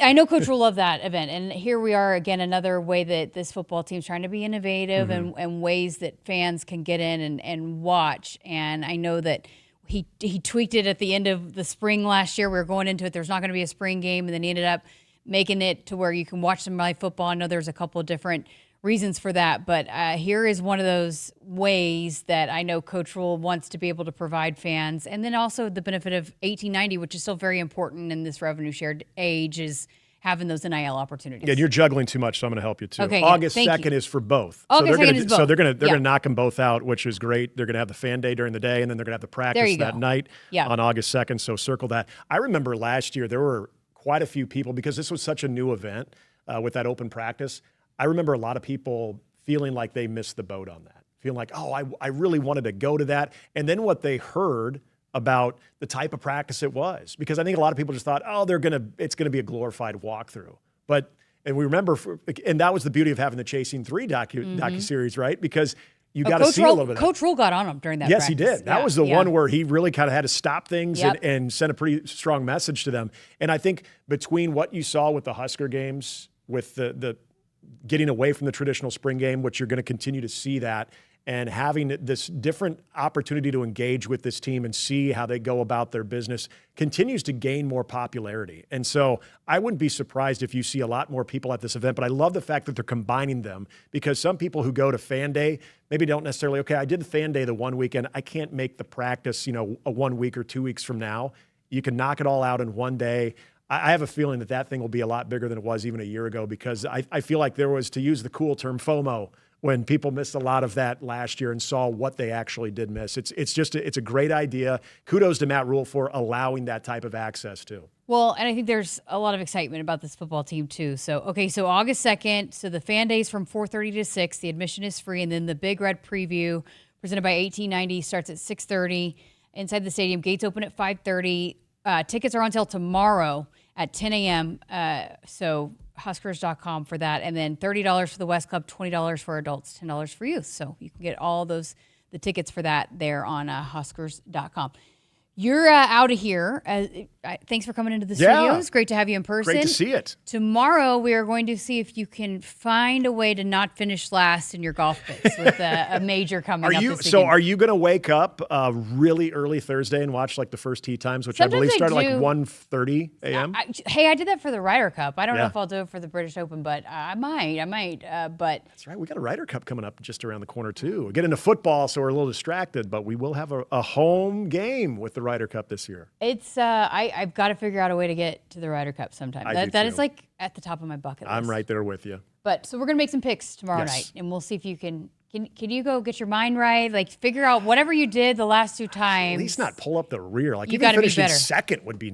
I know Coach will love that event. And here we are again, another way that this football team's trying to be innovative and ways that fans can get in and watch. And I know that he tweaked it at the end of the spring last year. We were going into it. There's not going to be a spring game, and then he ended up making it to where you can watch some live football. I know there's a couple of different reasons for that, but here is one of those ways that I know Coach Rule wants to be able to provide fans. And then also the benefit of 1890, which is still very important in this revenue shared age, is having those NIL opportunities. Yeah, you're juggling too much, so I'm going to help you too. Okay, August thank 2nd you. is for both. August 2nd is both. So they're going to knock them both out, which is great. They're going to have the Fan Day during the day, and then they're going to have the practice that night on August 2nd. So circle that. I remember last year there were quite a few people, because this was such a new event with that open practice. I remember a lot of people feeling like they missed the boat on that, feeling like, oh, I really wanted to go to that. And then what they heard about the type of practice it was, because I think a lot of people just thought, oh, it's going to be a glorified walkthrough. And we remember, and that was the beauty of having the Chasing 3 docuseries, right? Because you got to see a little bit of Coach Rule got on him during that Yes, practice. he did. That was the one where he really kind of had to stop things and send a pretty strong message to them. And I think between what you saw with the Husker games, with the getting away from the traditional spring game, which you're going to continue to see that, and having this different opportunity to engage with this team and see how they go about their business continues to gain more popularity. And so I wouldn't be surprised if you see a lot more people at this event, but I love the fact that they're combining them, because some people who go to Fan Day maybe don't necessarily, okay, I did the Fan Day the one weekend, I can't make the practice, a 1 week or 2 weeks from now. You can knock it all out in one day. I have a feeling that thing will be a lot bigger than it was even a year ago, because I feel like there was, to use the cool term, FOMO, when people missed a lot of that last year and saw what they actually did miss. It's a great idea. Kudos to Matt Rule for allowing that type of access too. Well, and I think there's a lot of excitement about this football team too. So August 2nd, so the Fan Days from 4:30 to 6, the admission is free, and then the Big Red Preview presented by 1890 starts at 6:30 inside the stadium. Gates open at 5:30. Tickets are on sale tomorrow at 10 a.m. So Huskers.com for that. And then $30 for the West Club, $20 for adults, $10 for youth. So you can get all the tickets for that there on Huskers.com. You're out of here. Thanks for coming into the studio. It's great to have you in person. Great to see it. Tomorrow, we are going to see if you can find a way to not finish last in your golf picks with a major coming up this weekend. So are you going to wake up really early Thursday and watch like the first tee times, which Sometimes I believe I started do. like 1:30 a.m.? I did that for the Ryder Cup. I don't know if I'll do it for the British Open, but I might. But that's right. We got a Ryder Cup coming up just around the corner too. We'll get into football, so we're a little distracted, but we will have a home game with the Ryder Cup this year. It's I've got to figure out a way to get to the Ryder Cup sometime. That is like at the top of my bucket list. I'm right there with you. But so we're gonna make some picks tomorrow night, and we'll see if you can you go get your mind right, like figure out whatever you did the last two times. At least not pull up the rear. Like you even finishing better. Second would be a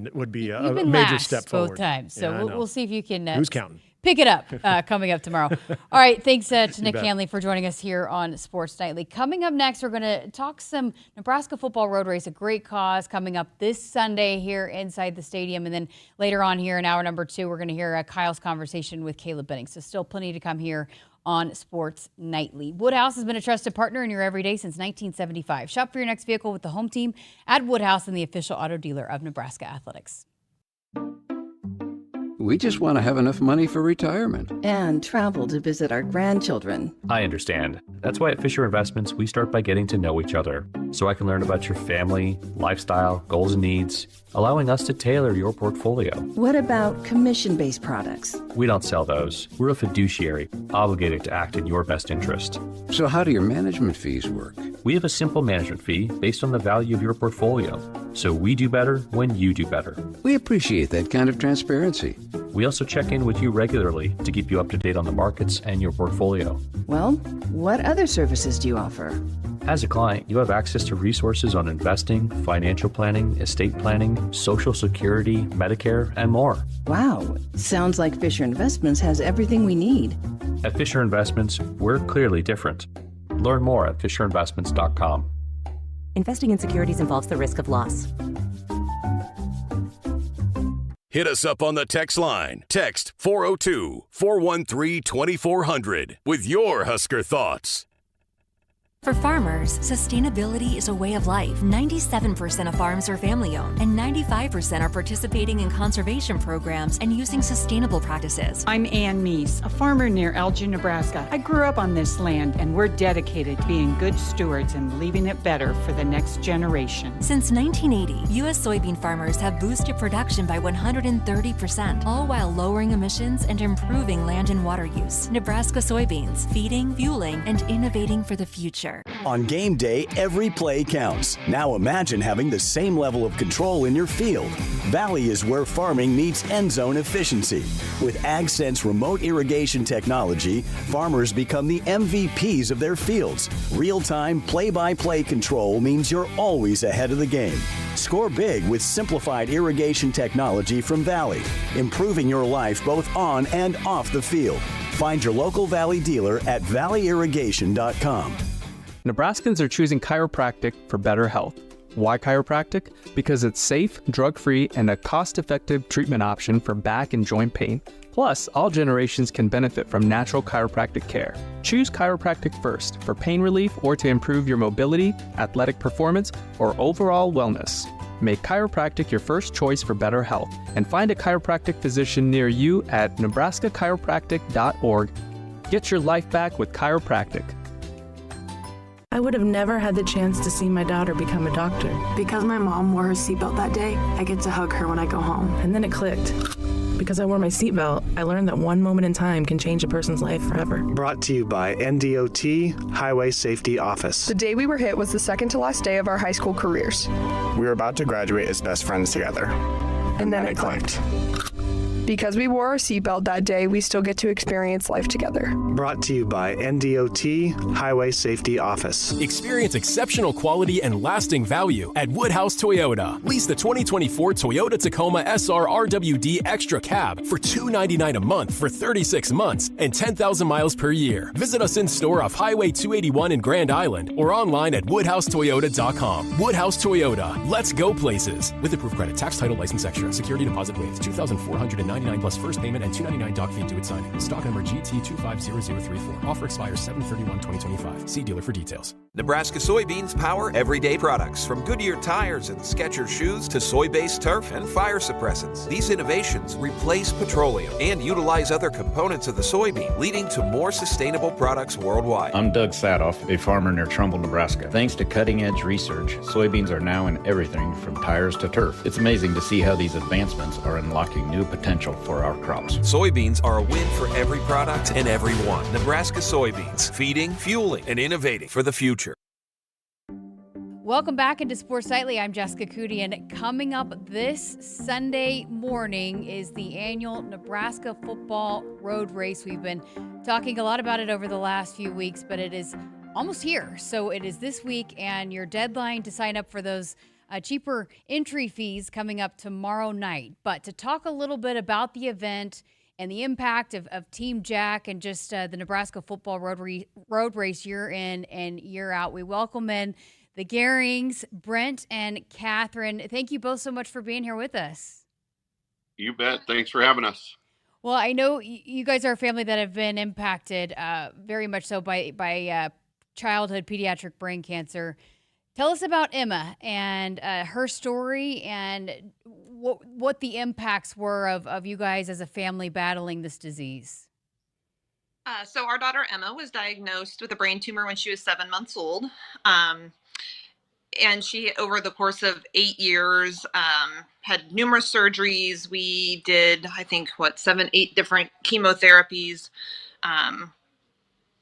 been major last step forward both times. So we'll see if you can. Who's counting? Pick it up coming up tomorrow. All right, thanks to Nick bet. Hanley for joining us here on Sports Nightly. Coming up next, we're going to talk some Nebraska football road race, a great cause coming up this Sunday here inside the stadium. And then later on here in hour number 2, we're going to hear Kyle's conversation with Caleb Benning. So still plenty to come here on Sports Nightly. Woodhouse has been a trusted partner in your everyday since 1975. Shop for your next vehicle with the home team at Woodhouse and the official auto dealer of Nebraska Athletics. We just want to have enough money for retirement. And travel to visit our grandchildren. I understand. That's why at Fisher Investments, we start by getting to know each other, so I can learn about your family, lifestyle, goals, and needs, allowing us to tailor your portfolio. What about commission-based products? We don't sell those. We're a fiduciary, obligated to act in your best interest. So how do your management fees work? We have a simple management fee based on the value of your portfolio, so we do better when you do better. We appreciate that kind of transparency. We also check in with you regularly to keep you up to date on the markets and your portfolio. Well, what other services do you offer? As a client, you have access to resources on investing, financial planning, estate planning, Social Security, Medicare, and more. Wow, sounds like Fisher Investments has everything we need. At Fisher Investments, we're clearly different. Learn more at FisherInvestments.com. Investing in securities involves the risk of loss. Hit us up on the text line. Text 402-413-2400 with your Husker thoughts. For farmers, sustainability is a way of life. 97% of farms are family-owned, and 95% are participating in conservation programs and using sustainable practices. I'm Ann Meese, a farmer near Elgin, Nebraska. I grew up on this land, and we're dedicated to being good stewards and leaving it better for the next generation. Since 1980, U.S. soybean farmers have boosted production by 130%, all while lowering emissions and improving land and water use. Nebraska soybeans, feeding, fueling, and innovating for the future. On game day, every play counts. Now imagine having the same level of control in your field. Valley is where farming meets end zone efficiency. With AgSense remote irrigation technology, farmers become the MVPs of their fields. Real-time, play-by-play control means you're always ahead of the game. Score big with simplified irrigation technology from Valley, improving your life both on and off the field. Find your local Valley dealer at valleyirrigation.com. Nebraskans are choosing chiropractic for better health. Why chiropractic? Because it's safe, drug-free, and a cost-effective treatment option for back and joint pain. Plus, all generations can benefit from natural chiropractic care. Choose chiropractic first for pain relief or to improve your mobility, athletic performance, or overall wellness. Make chiropractic your first choice for better health, and find a chiropractic physician near you at nebraskachiropractic.org. Get your life back with chiropractic. I would have never had the chance to see my daughter become a doctor. Because my mom wore her seatbelt that day, I get to hug her when I go home. And then it clicked. Because I wore my seatbelt, I learned that one moment in time can change a person's life forever. Brought to you by NDOT Highway Safety Office. The day we were hit was the second to last day of our high school careers. We were about to graduate as best friends together. And then it clicked. Because we wore our seatbelt that day, we still get to experience life together. Brought to you by NDOT Highway Safety Office. Experience exceptional quality and lasting value at Woodhouse Toyota. Lease the 2024 Toyota Tacoma SR RWD Extra Cab for $299 a month for 36 months and 10,000 miles per year. Visit us in store off Highway 281 in Grand Island or online at woodhousetoyota.com. Woodhouse Toyota. Let's go places. With approved credit, tax, title, license extra, security deposit waived, $2,499 plus first payment and $299 doc fee due at signing. Stock number GT250034. Offer expires 7/31/2025. See dealer for details. Nebraska soybeans power everyday products, from Goodyear tires and Skechers shoes to soy-based turf and fire suppressants. These innovations replace petroleum and utilize other components of the soybean, leading to more sustainable products worldwide. I'm Doug Sadoff, a farmer near Trumbull, Nebraska. Thanks to cutting-edge research, soybeans are now in everything from tires to turf. It's amazing to see how these advancements are unlocking new potential for our crops. Soybeans are a win for every product and everyone. Nebraska soybeans, feeding, fueling, and innovating for the future. Welcome back into Sports Nightly. I'm Jessica Coody, and coming up this Sunday morning is the annual Nebraska football road race. We've been talking a lot about it over the last few weeks, but it is almost here. So it is this week, and your deadline to sign up for those cheaper entry fees coming up tomorrow night. But to talk a little bit about the event and the impact of Team Jack and just the Nebraska football road race year in and year out, we welcome in the Garings, Brent and Catherine. Thank you both so much for being here with us. You bet. Thanks for having us. Well, I know you guys are a family that have been impacted very much so by childhood pediatric brain cancer. Tell us about Emma and her story and what the impacts were of you guys as a family battling this disease. So our daughter Emma was diagnosed with a brain tumor when she was 7 months old. And she, over the course of 8 years, had numerous surgeries. We did, I think, 7, 8 different chemotherapies.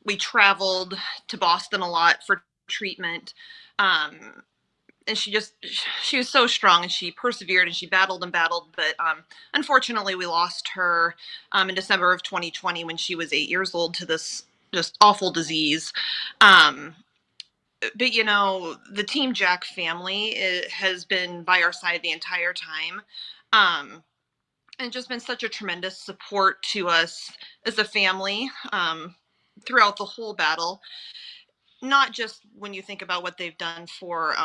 We traveled to Boston a lot for treatment. And she was so strong, and she persevered, and she battled and battled. But unfortunately, we lost her in December of 2020 when she was 8 years old to this just awful disease. But, you know, the Team Jack family has been by our side the entire time, and just been such a tremendous support to us as a family throughout the whole battle. Not just when you think about what they've done for,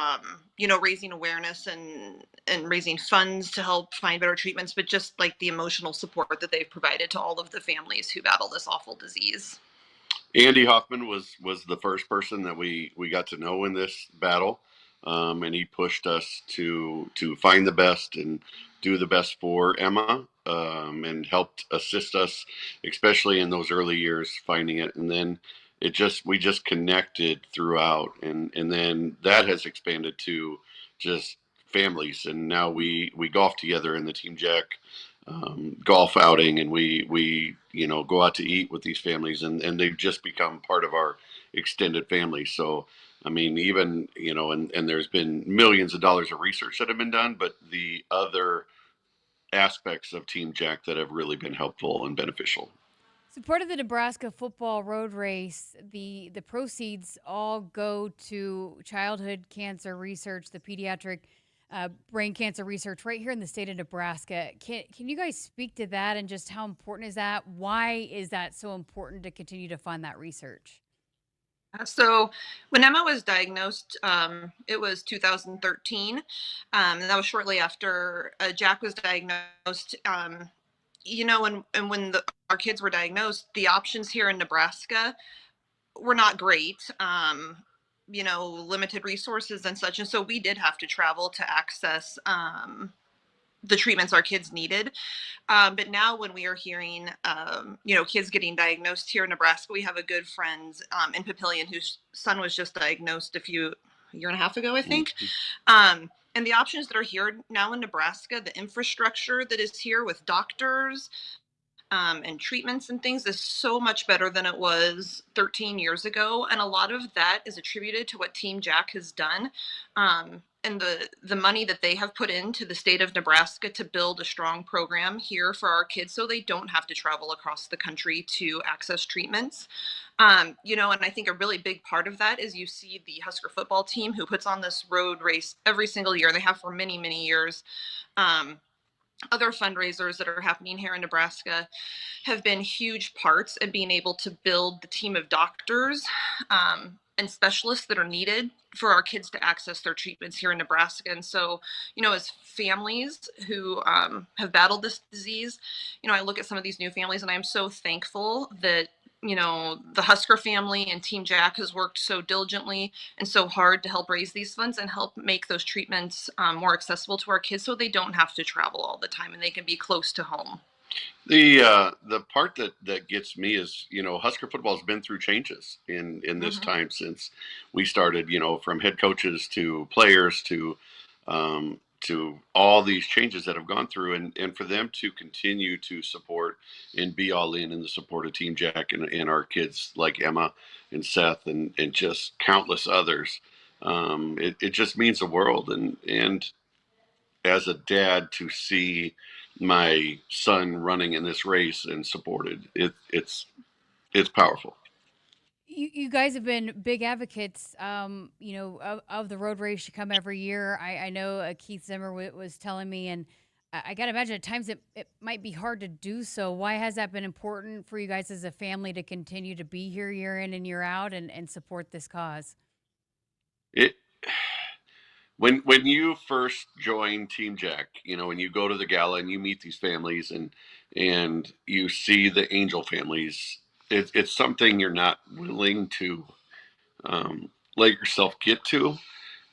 raising awareness and raising funds to help find better treatments, but just like the emotional support that they've provided to all of the families who battle this awful disease. Andy Hoffman was the first person that we got to know in this battle, and he pushed us to find the best and do the best for Emma, and helped assist us, especially in those early years, finding it. And then we just connected throughout, and then that has expanded to just families. And now we golf together in the Team Jack golf outing, and we go out to eat with these families, and they've just become part of our extended family. So I mean, even and there's been millions of dollars of research that have been done, but the other aspects of Team Jack that have really been helpful and beneficial. So part of the Nebraska football road race, the proceeds all go to childhood cancer research, the pediatric brain cancer research right here in the state of Nebraska. Can you guys speak to that and just how important is that? Why is that so important to continue to fund that research? So when Emma was diagnosed, it was 2013. And that was shortly after Jack was diagnosed. And when our kids were diagnosed, the options here in Nebraska were not great. Limited resources and such. And so we did have to travel to access the treatments our kids needed. But now when we are hearing, kids getting diagnosed here in Nebraska, we have a good friend in Papillion whose son was just diagnosed a year and a half ago, I think. And the options that are here now in Nebraska, the infrastructure that is here with doctors and treatments and things is so much better than it was 13 years ago. And a lot of that is attributed to what Team Jack has done. And the money that they have put into the state of Nebraska to build a strong program here for our kids so they don't have to travel across the country to access treatments. And I think a really big part of that is you see the Husker football team who puts on this road race every single year. They have for many, many years. Other fundraisers that are happening here in Nebraska have been huge parts in being able to build the team of doctors and specialists that are needed for our kids to access their treatments here in Nebraska. And so, as families who have battled this disease, I look at some of these new families and I'm so thankful that, the Husker family and Team Jack has worked so diligently and so hard to help raise these funds and help make those treatments more accessible to our kids so they don't have to travel all the time and they can be close to home. The part that gets me is, Husker football has been through changes in this time since we started, from head coaches to players to all these changes that have gone through, and for them to continue to support and be all in the support of Team Jack and our kids like Emma and Seth and just countless others. It just means the world. And as a dad, to see my son running in this race and supported, it's powerful. You guys have been big advocates, of the road race. You come every year. I know Keith Zimmer was telling me, and I got to imagine at times it might be hard to do so. Why has that been important for you guys as a family to continue to be here year in and year out and support this cause? When you first join Team Jack, when you go to the gala and you meet these families and you see the angel families, it's something you're not willing to let yourself get to,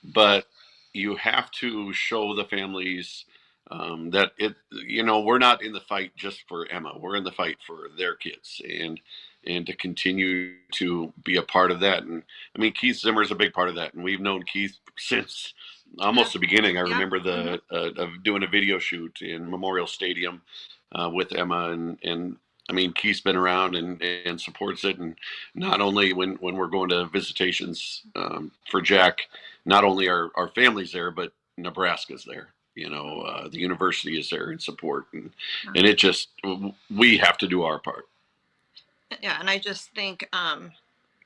but you have to show the families that we're not in the fight just for Emma. We're in the fight for their kids and to continue to be a part of that. And I mean, Keith Zimmer is a big part of that. And we've known Keith since almost the beginning. I remember of doing a video shoot in Memorial Stadium with Emma and I mean, Keith's been around and supports it. And not only when we're going to visitations for Jack, not only are our families there, but Nebraska's there. The university is there in support. And it just, we have to do our part. Yeah, and I just think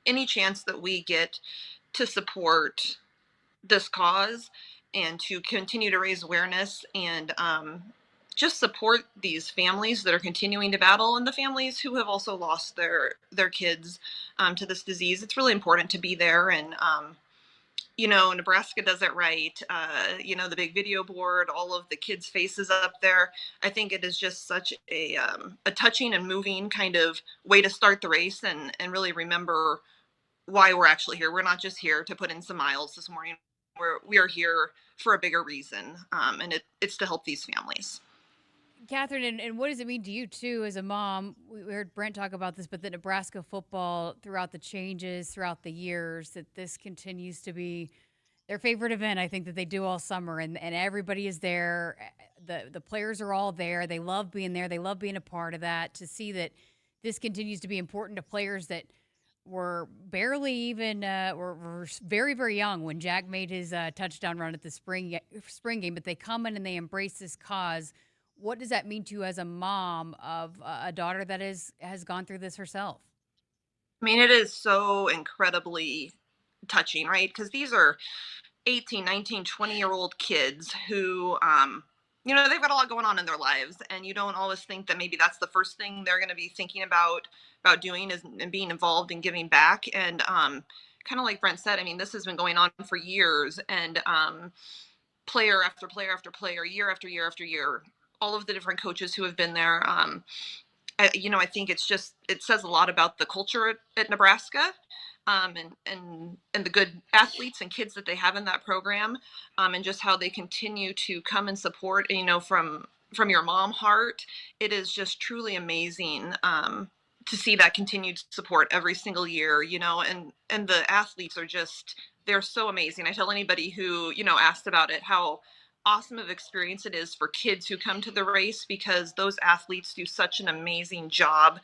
any chance that we get to support this cause and to continue to raise awareness and just support these families that are continuing to battle and the families who have also lost their kids to this disease, it's really important to be there. And Nebraska does it right. The big video board, all of the kids' faces up there. I think it is just such a touching and moving kind of way to start the race and really remember why we're actually here. We're not just here to put in some miles this morning. We are here for a bigger reason, and it's to help these families. Catherine, and what does it mean to you, too, as a mom? We heard Brent talk about this, but that Nebraska football, throughout the changes, throughout the years, that this continues to be their favorite event, I think, that they do all summer, and everybody is there. The players are all there. They love being there. They love being a part of that. To see that this continues to be important to players that were barely even were very, very young when Jack made his touchdown run at the spring game, but they come in and they embrace this cause. What does that mean to you as a mom of a daughter that has gone through this herself? I mean, it is so incredibly touching, right? Because these are 18, 19, 20-year-old kids who, they've got a lot going on in their lives. And you don't always think that maybe that's the first thing they're going to be thinking about doing and being involved and giving back. And kind of like Brent said, I mean, this has been going on for years. And player after player after player, year after year after year, all of the different coaches who have been there. I think it says a lot about the culture at Nebraska. and the good athletes and kids that they have in that program, and just how they continue to come and support, from your mom heart. It is just truly amazing to see that continued support every single year, and the athletes are they're so amazing. I tell anybody who, asked about it, how awesome of experience it is for kids who come to the race, because those athletes do such an amazing job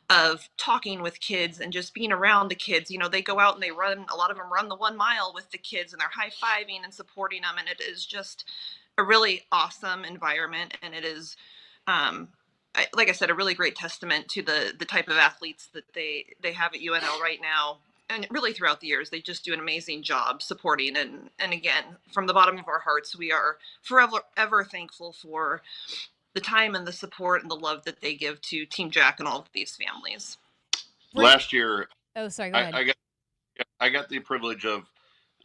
of talking with kids and just being around the kids. They go out and a lot of them run the 1 mile with the kids, and they're high-fiving and supporting them. And it is just a really awesome environment. And it is, like I said, a really great testament to the type of athletes that they have at UNL right now. And really throughout the years, they just do an amazing job supporting. And again, from the bottom of our hearts, we are forever ever thankful for the time and the support and the love that they give to Team Jack and all of these families. Last year, go ahead. I got the privilege of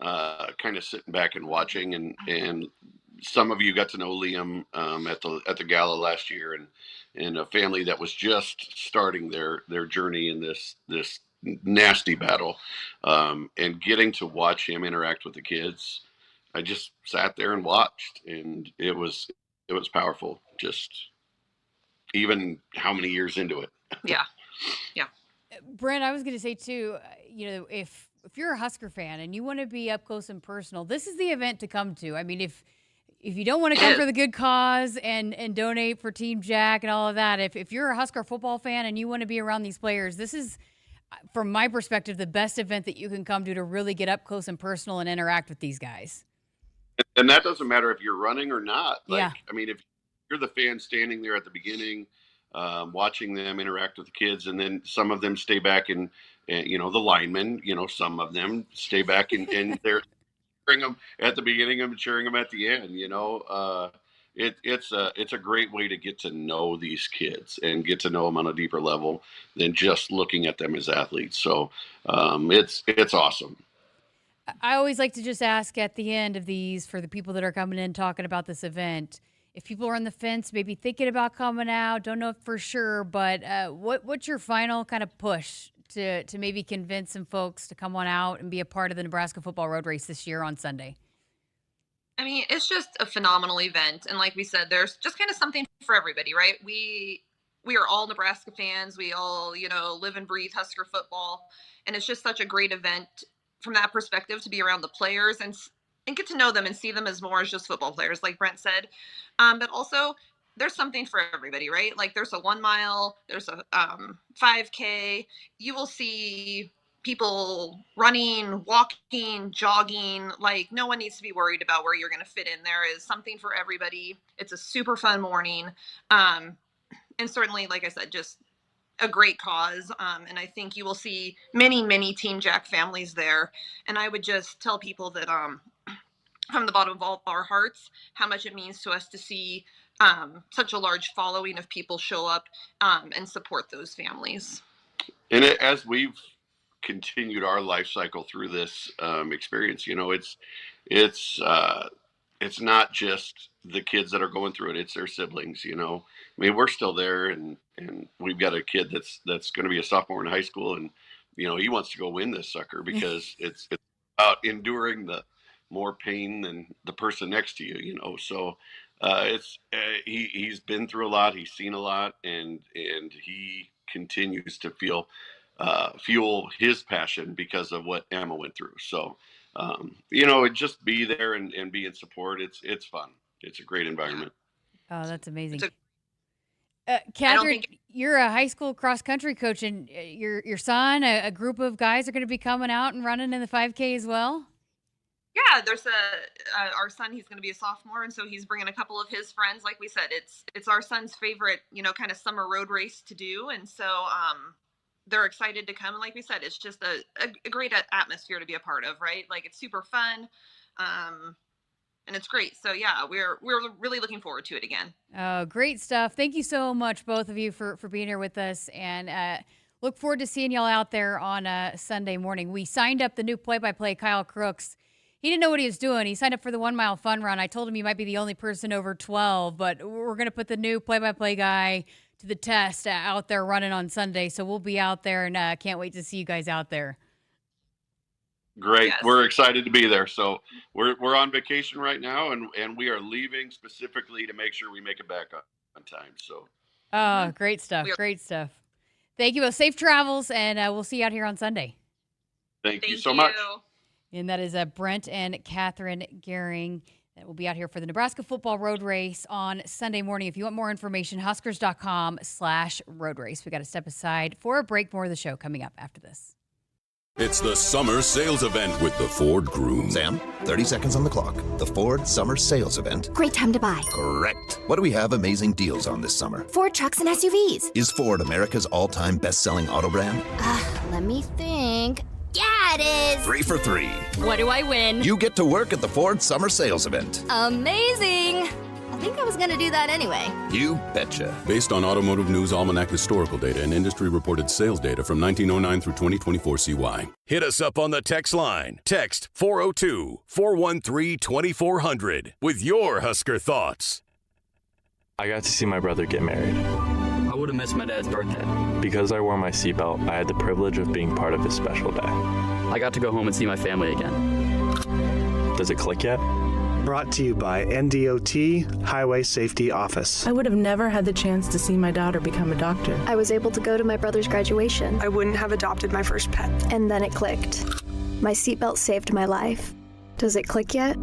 kind of sitting back and watching, and some of you got to know Liam at the gala last year, and a family that was just starting their journey in this nasty battle, and getting to watch him interact with the kids. I just sat there and watched, and it was powerful, just even how many years into it. Yeah. Brent, I was going to say too, if you're a Husker fan and you want to be up close and personal, this is the event to come to. I mean, if you don't want to come for the good cause and donate for Team Jack and all of that, if you're a Husker football fan and you want to be around these players, this is, from my perspective, the best event that you can come to really get up close and personal and interact with these guys. And that doesn't matter if you're running or not. Yeah. I mean, if you're the fan standing there at the beginning, watching them interact with the kids, and then some of them stay back and the linemen, some of them stay back and they're cheering them at the beginning and cheering them at the end. It's a great way to get to know these kids and get to know them on a deeper level than just looking at them as athletes. So it's awesome. I always like to just ask at the end of these, for the people that are coming in talking about this event, if people are on the fence, maybe thinking about coming out, don't know for sure, but what's your final kind of push to maybe convince some folks to come on out and be a part of the Nebraska football road race this year on Sunday? I mean, it's just a phenomenal event. And like we said, there's just kind of something for everybody, right? We are all Nebraska fans. We all, live and breathe Husker football. And it's just such a great event from that perspective, to be around the players and get to know them and see them as more as just football players, like Brent said. But also, there's something for everybody, right? Like, there's a 1 mile, there's a 5K. You will see people running, walking, jogging. Like, no one needs to be worried about where you're going to fit in. There is something for everybody. It's a super fun morning. And certainly, like I said, just a great cause. And I think you will see many, many Team Jack families there. And I would just tell people that from the bottom of all our hearts, how much it means to us to see such a large following of people show up and support those families. And as we've continued our life cycle through this experience, it's not just the kids that are going through it, it's their siblings. I mean, we're still there, and we've got a kid that's going to be a sophomore in high school, and he wants to go win this sucker because it's about enduring the more pain than the person next to you. So he's been through a lot, he's seen a lot, and he continues to fuel his passion because of what Emma went through. So just be there and be in support. It's fun. It's a great environment. Oh, that's amazing. Catherine, you're a high school cross country coach, and your son, a group of guys are going to be coming out and running in the 5K as well. Yeah, there's our son, he's going to be a sophomore, and so he's bringing a couple of his friends. Like we said, it's our son's favorite, kind of summer road race to do. And so they're excited to come. And like we said, it's just a great atmosphere to be a part of, right? Like, it's super fun. And it's great. So yeah, we're really looking forward to it again. Oh, great stuff. Thank you so much, both of you, for being here with us, and look forward to seeing y'all out there on Sunday morning. We signed up the new play-by-play, Kyle Crooks. He didn't know what he was doing. He signed up for the 1 mile fun run. I told him he might be the only person over 12, but we're going to put the new play-by-play guy to the test out there running on Sunday. So we'll be out there, and can't wait to see you guys out there. Great. Yes. We're excited to be there. So we're on vacation right now, and we are leaving specifically to make sure we make it back on time. So. Oh, great stuff. Great stuff. Thank you both. Safe travels, and we'll see you out here on Sunday. Thank you so much. And that is Brent and Catherine Garing that will be out here for the Nebraska football road race on Sunday morning. If you want more information, huskers.com/road race. We got to step aside for a break. More of the show coming up after this. It's the summer sales event with the Ford Groom. Sam, 30 seconds on the clock. The Ford Summer Sales Event. Great time to buy. Correct. What do we have amazing deals on this summer? Ford trucks and SUVs. Is Ford America's all-time best-selling auto brand? Let me think. Yeah, it is. 3 for 3. What do I win? You get to work at the Ford Summer Sales Event. Amazing. I think I was going to do that anyway. You betcha. Based on Automotive News Almanac historical data and industry-reported sales data from 1909 through 2024 CY. Hit us up on the text line. Text 402-413-2400 with your Husker thoughts. I got to see my brother get married. I would have missed my dad's birthday. Because I wore my seatbelt, I had the privilege of being part of his special day. I got to go home and see my family again. Does it click yet? Brought to you by NDOT Highway Safety Office. I would have never had the chance to see my daughter become a doctor. I was able to go to my brother's graduation. I wouldn't have adopted my first pet. And then it clicked. My seatbelt saved my life. Does it click yet?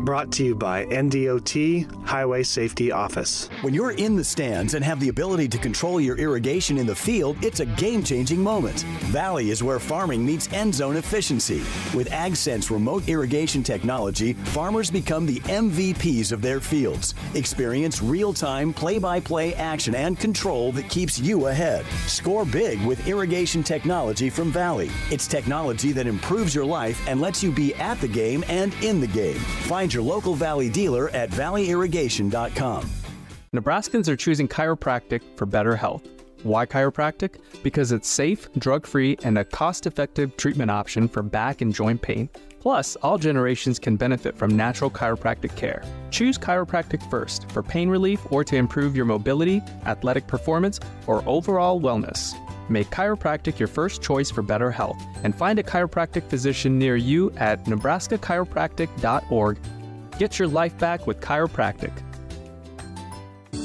Brought to you by NDOT Highway Safety Office. When you're in the stands and have the ability to control your irrigation in the field, it's a game-changing moment. Valley is where farming meets end zone efficiency. With AgSense remote irrigation technology, farmers become the MVPs of their fields. Experience real-time, play-by-play action and control that keeps you ahead. Score big with irrigation technology from Valley. It's technology that improves your life and lets you be at the game and in the game. Find your local Valley dealer at valleyirrigation.com. Nebraskans are choosing chiropractic for better health. Why chiropractic? Because it's safe, drug-free, and a cost-effective treatment option for back and joint pain. Plus, all generations can benefit from natural chiropractic care. Choose chiropractic first for pain relief or to improve your mobility, athletic performance, or overall wellness. Make chiropractic your first choice for better health and find a chiropractic physician near you at nebraskachiropractic.org. Get your life back with chiropractic.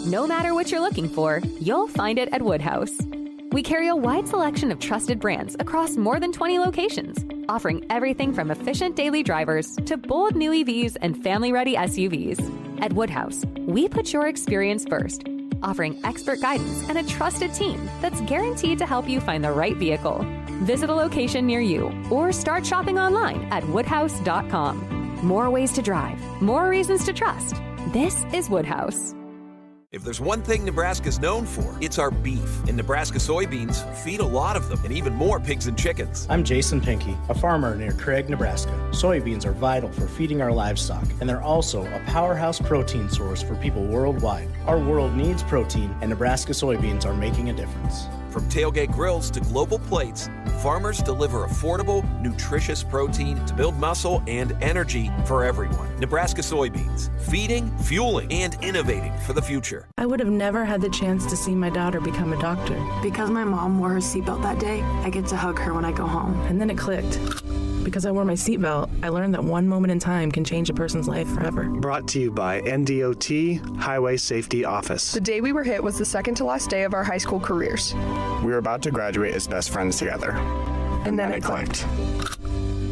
No matter what you're looking for, you'll find it at Woodhouse. We carry a wide selection of trusted brands across more than 20 locations, offering everything from efficient daily drivers to bold new EVs and family-ready SUVs. At Woodhouse, we put your experience first, offering expert guidance and a trusted team that's guaranteed to help you find the right vehicle. Visit a location near you or start shopping online at woodhouse.com. More ways to drive, more reasons to trust. This is Woodhouse. If there's one thing Nebraska's known for, it's our beef. And Nebraska soybeans feed a lot of them, and even more pigs and chickens. I'm Jason Pinky, a farmer near Craig, Nebraska. Soybeans are vital for feeding our livestock, and they're also a powerhouse protein source for people worldwide. Our world needs protein, and Nebraska soybeans are making a difference. From tailgate grills to global plates, farmers deliver affordable, nutritious protein to build muscle and energy for everyone. Nebraska soybeans, feeding, fueling, and innovating for the future. I would have never had the chance to see my daughter become a doctor. Because my mom wore her seatbelt that day, I get to hug her when I go home. And then it clicked. Because I wore my seatbelt, I learned that one moment in time can change a person's life forever. Brought to you by NDOT Highway Safety Office. The day we were hit was the second to last day of our high school careers. We were about to graduate as best friends together. And then it clicked.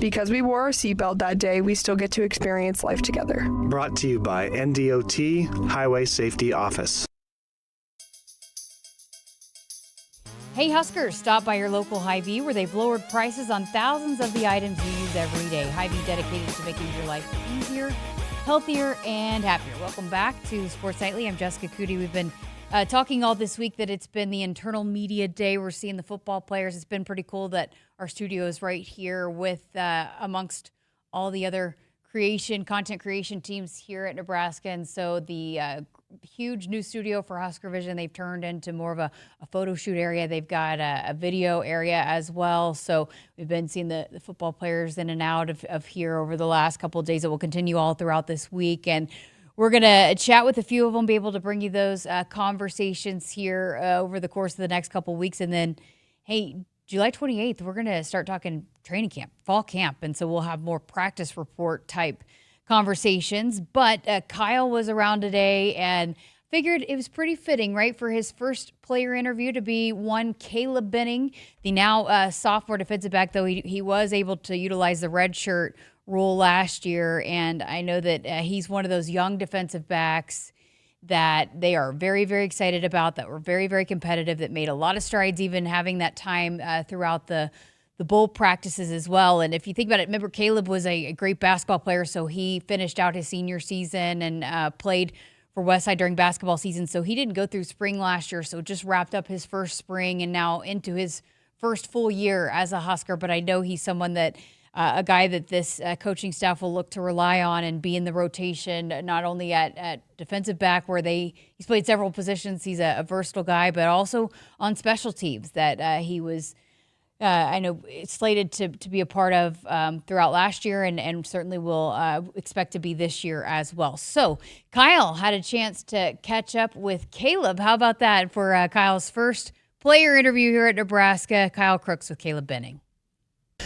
Because we wore our seatbelt that day, we still get to experience life together. Brought to you by NDOT Highway Safety Office. Hey Huskers, stop by your local Hy-Vee where they've lowered prices on thousands of the items you use every day. Hy-Vee dedicated to making your life easier, healthier, and happier. Welcome back to Sports Nightly. I'm Jessica Coody. We've been talking all this week that it's been the internal media day. We're seeing the football players. It's been pretty cool that our studio is right here with amongst all the other content creation teams here at Nebraska. And so the huge new studio for Husker Vision, they've turned into more of a photo shoot area. They've got a video area as well. So we've been seeing the football players in and out of here over the last couple of days. It will continue all throughout this week. And we're going to chat with a few of them, be able to bring you those conversations here over the course of the next couple of weeks. And then, hey, July 28th, we're going to start talking training camp, fall camp. And so we'll have more practice report type conversations. But Kyle was around today and figured it was pretty fitting, right, for his first player interview to be one Caleb Benning, the now sophomore defensive back, though he was able to utilize the red shirt rule last year. And I know that he's one of those young defensive backs that they are very, very excited about, that were very, very competitive, that made a lot of strides even having that time throughout the bowl practices as well. And if you think about it, remember Caleb was a great basketball player, so he finished out his senior season and played for Westside during basketball season. So he didn't go through spring last year, so just wrapped up his first spring and now into his first full year as a Husker. But I know he's someone that a guy that this coaching staff will look to rely on and be in the rotation, not only at defensive back where he's played several positions. He's a versatile guy, but also on special teams that he was I know slated to be a part of throughout last year and certainly will expect to be this year as well. So Kyle had a chance to catch up with Caleb. How about that for Kyle's first player interview here at Nebraska? Kyle Crooks with Caleb Benning.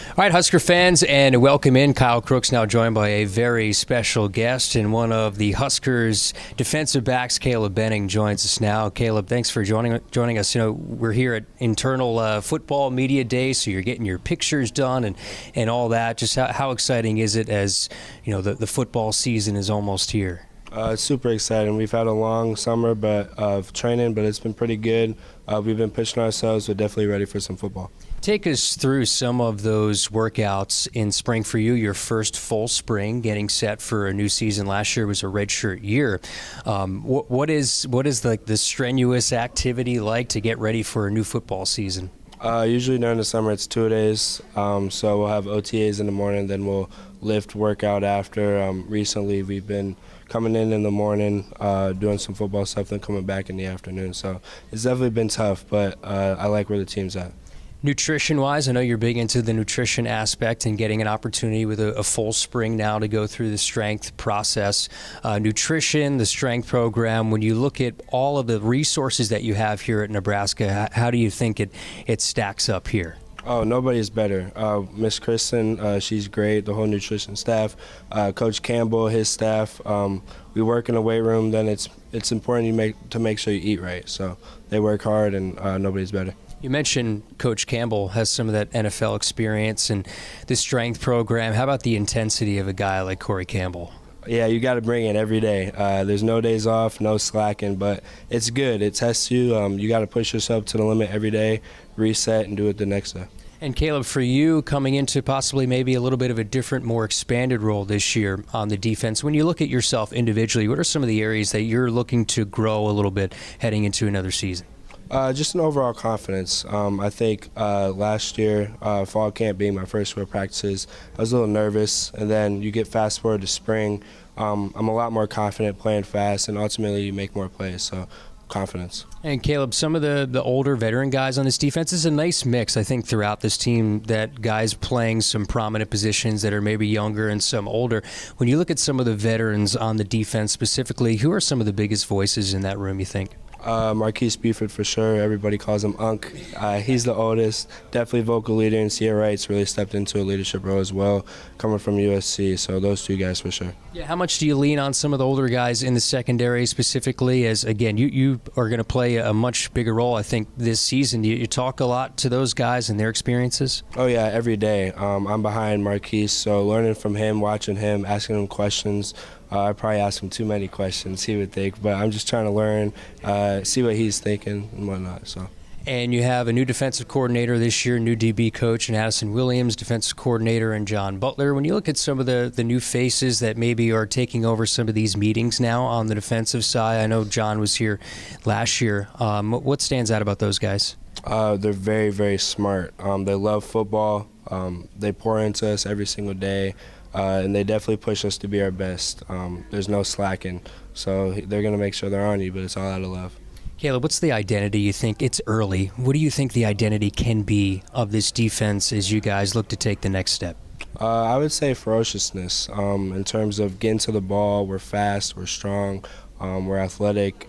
All right, Husker fans, and welcome in. Kyle Crooks now joined by a very special guest, and one of the Huskers' defensive backs, Caleb Benning, joins us now. Caleb, thanks for joining us. You know, we're here at internal football media day, so you're getting your pictures done and all that. Just how exciting is it as, you know, the football season is almost here? It's super exciting. We've had a long summer of training, but it's been pretty good. We've been pushing ourselves. We're definitely ready for some football. Take us through some of those workouts in spring for you, your first full spring, getting set for a new season. Last year was a redshirt year. What is like the strenuous activity like to get ready for a new football season? Usually during the summer it's 2 days, so we'll have OTAs in the morning, then we'll lift workout after. Recently we've been coming in the morning, doing some football stuff, then coming back in the afternoon. So it's definitely been tough, but I like where the team's at. Nutrition-wise, I know you're big into the nutrition aspect and getting an opportunity with a full spring now to go through the strength process. Nutrition, the strength program, when you look at all of the resources that you have here at Nebraska, how do you think it stacks up here? Oh, nobody's better. Miss Kristen, she's great, the whole nutrition staff. Coach Campbell, his staff. We work in the weight room, then it's important to make sure you eat right. So they work hard, and nobody's better. You mentioned Coach Campbell has some of that NFL experience and the strength program. How about the intensity of a guy like Corey Campbell? Yeah, you got to bring it every day. There's no days off, no slacking, but it's good. It tests you. You got to push yourself to the limit every day, reset, and do it the next day. And Caleb, for you coming into possibly maybe a little bit of a different, more expanded role this year on the defense, when you look at yourself individually, what are some of the areas that you're looking to grow a little bit heading into another season? Just an overall confidence. I think last year, fall camp being my first real practices, I was a little nervous, and then you get fast forward to spring. I'm a lot more confident playing fast, and ultimately you make more plays, so confidence. And Caleb, some of the older veteran guys on this defense is a nice mix, I think, throughout this team, that guys playing some prominent positions that are maybe younger and some older. When you look at some of the veterans on the defense specifically, who are some of the biggest voices in that room, you think? Marquise Buford for sure. Everybody calls him Unc. He's the oldest, definitely vocal leader, and Sierra Wright's really stepped into a leadership role as well, coming from USC. So those two guys for sure. Yeah, how much do you lean on some of the older guys in the secondary specifically? As again, you are going to play a much bigger role, I think, this season. You talk a lot to those guys and their experiences. Oh yeah, every day. I'm behind Marquise, so learning from him, watching him, asking him questions. I probably asked him too many questions, he would think, but I'm just trying to learn, see what he's thinking and whatnot. So. And you have a new defensive coordinator this year, new DB coach, and Addison Williams, defensive coordinator, and John Butler. When you look at some of the new faces that maybe are taking over some of these meetings now on the defensive side, I know John was here last year. What stands out about those guys? They're very, very smart. They love football. They pour into us every single day. And they definitely push us to be our best. There's no slacking. So they're going to make sure they're on you, but it's all out of love. Caleb, what's the identity you think? It's early. What do you think the identity can be of this defense as you guys look to take the next step? I would say ferociousness. In terms of getting to the ball, we're fast, we're strong, we're athletic.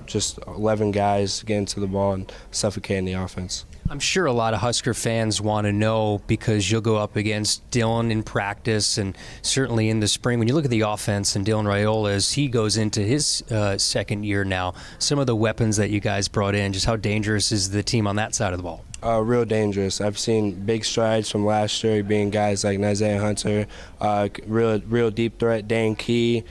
Just 11 guys getting to the ball and suffocating the offense. I'm sure a lot of Husker fans want to know, because you'll go up against Dylan in practice and certainly in the spring. When you look at the offense and Dylan Raiola as he goes into his second year now, some of the weapons that you guys brought in, just how dangerous is the team on that side of the ball? Real dangerous. I've seen big strides from last year, being guys like Isaiah Hunter, real deep threat, Dan Key.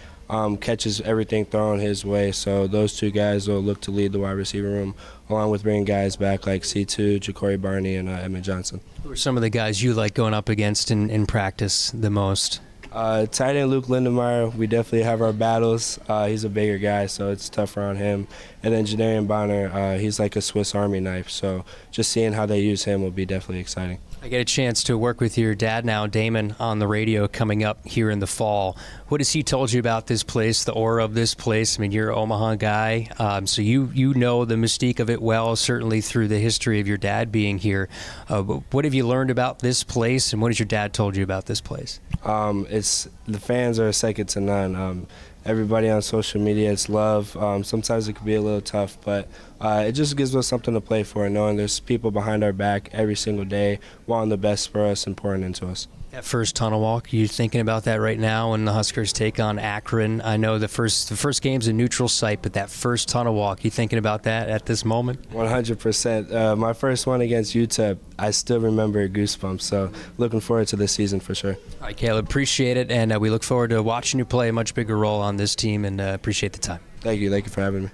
Catches everything thrown his way, so those two guys will look to lead the wide receiver room, along with bringing guys back like C2, Ja'Cory Barney, and Emmett Johnson. Who are some of the guys you like going up against in practice the most? Tight end Luke Lindemeyer, we definitely have our battles. He's a bigger guy, so it's tougher on him. And then Jadarian Bonner, he's like a Swiss Army knife, so just seeing how they use him will be definitely exciting. I get a chance to work with your dad now, Damon, on the radio coming up here in the fall. What has he told you about this place, the aura of this place? I mean, you're an Omaha guy, so you know the mystique of it well, certainly through the history of your dad being here. But what have you learned about this place, and what has your dad told you about this place? The fans are second to none. Everybody on social media, it's love. Sometimes it can be a little tough, but it just gives us something to play for, knowing there's people behind our back every single day wanting the best for us and pouring into us. That first tunnel walk, you thinking about that right now when the Huskers take on Akron? I know the first game's a neutral site, but that first tunnel walk, you thinking about that at this moment? 100%. My first one against UTEP, I still remember goosebumps, so looking forward to this season for sure. All right, Caleb, appreciate it, and we look forward to watching you play a much bigger role on this team, and appreciate the time. Thank you for having me.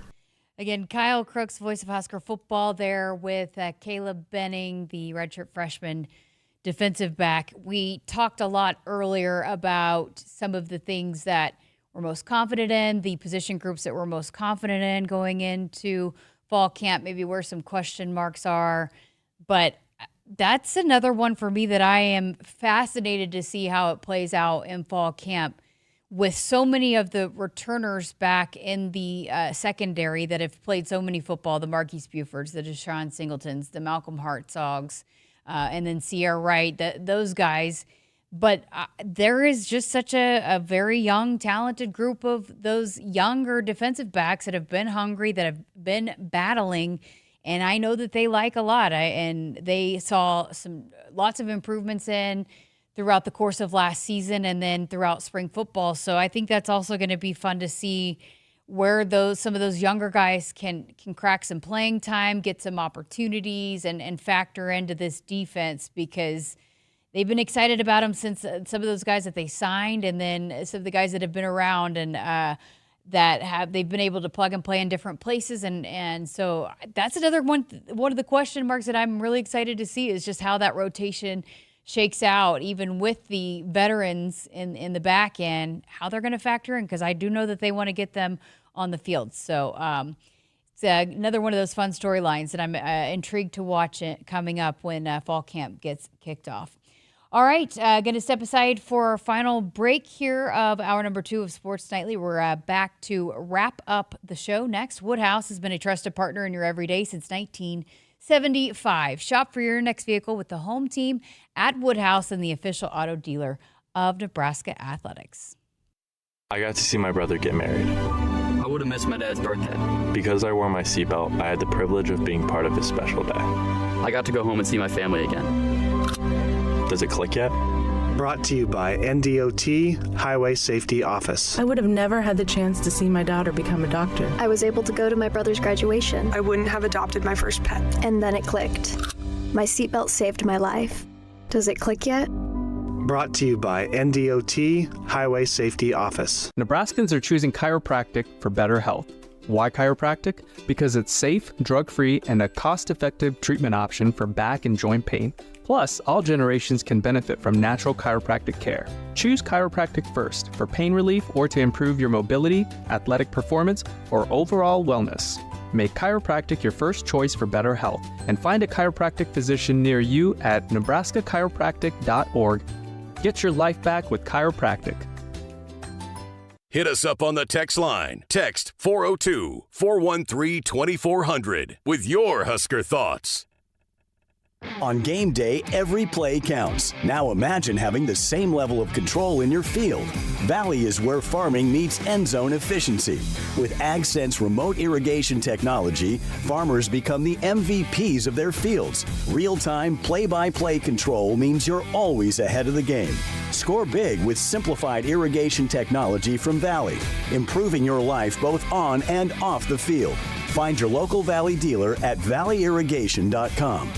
Again, Kyle Crooks, voice of Husker football, there with Caleb Benning, the redshirt freshman defensive back. We talked a lot earlier about some of the things that we're most confident in, the position groups that we're most confident in going into fall camp, maybe where some question marks are. But that's another one for me that I am fascinated to see how it plays out in fall camp, with so many of the returners back in the secondary that have played so many football, the Marquise Bufords, the Deshaun Singletons, the Malcolm Hartzogs, and then Sierra Wright, those guys. But there is just such a very young, talented group of those younger defensive backs that have been hungry, that have been battling, and I know that they like a lot. And they saw lots of improvements throughout the course of last season and then throughout spring football. So I think that's also going to be fun to see where some of those younger guys can crack some playing time, get some opportunities, and factor into this defense, because they've been excited about them since some of those guys that they signed, and then some of the guys that have been around and they've been able to plug and play in different places. And so that's another one of the question marks that I'm really excited to see, is just how that rotation shakes out, even with the veterans in the back end, how they're going to factor in, because I do know that they want to get them on the field. So it's another one of those fun storylines that I'm intrigued to watch it coming up when fall camp gets kicked off. All right, going to step aside for our final break here of hour number 2 of Sports Nightly. We're back to wrap up the show next. Woodhouse has been a trusted partner in your everyday since 1975. Shop for your next vehicle with the home team at Woodhouse and the official auto dealer of Nebraska Athletics. I got to see my brother get married. I would have missed my dad's birthday. Because I wore my seatbelt, I had the privilege of being part of his special day. I got to go home and see my family again. Does it click yet? Brought to you by NDOT Highway Safety Office. I would have never had the chance to see my daughter become a doctor. I was able to go to my brother's graduation. I wouldn't have adopted my first pet. And then it clicked. My seatbelt saved my life. Does it click yet? Brought to you by NDOT Highway Safety Office. Nebraskans are choosing chiropractic for better health. Why chiropractic? Because it's safe, drug-free, and a cost-effective treatment option for back and joint pain. Plus, all generations can benefit from natural chiropractic care. Choose chiropractic first for pain relief or to improve your mobility, athletic performance, or overall wellness. Make chiropractic your first choice for better health, and find a chiropractic physician near you at nebraskachiropractic.org. Get your life back with chiropractic. Hit us up on the text line. Text 402-413-2400 with your Husker thoughts. On game day, every play counts. Now imagine having the same level of control in your field. Valley is where farming meets end zone efficiency. With AgSense remote irrigation technology, farmers become the MVPs of their fields. Real-time play-by-play control means you're always ahead of the game. Score big with simplified irrigation technology from Valley, improving your life both on and off the field. Find your local Valley dealer at valleyirrigation.com.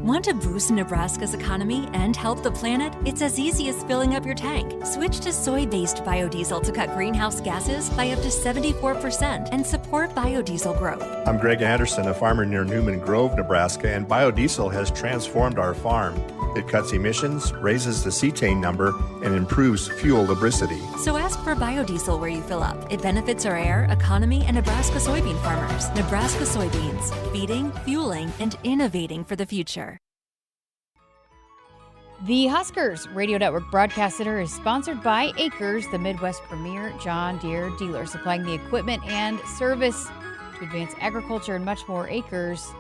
Want to boost Nebraska's economy and help the planet? It's as easy as filling up your tank. Switch to soy-based biodiesel to cut greenhouse gases by up to 74% and support biodiesel growth. I'm Greg Anderson, a farmer near Newman Grove, Nebraska, and biodiesel has transformed our farm. It cuts emissions, raises the cetane number, and improves fuel lubricity. So ask for biodiesel where you fill up. It benefits our air, economy, and Nebraska soybean farmers. Nebraska soybeans, feeding, fueling, and innovating for the future. The Huskers Radio Network Broadcast Center is sponsored by Akrs, the Midwest premier John Deere dealer, supplying the equipment and service to advance agriculture and much more. Akrs,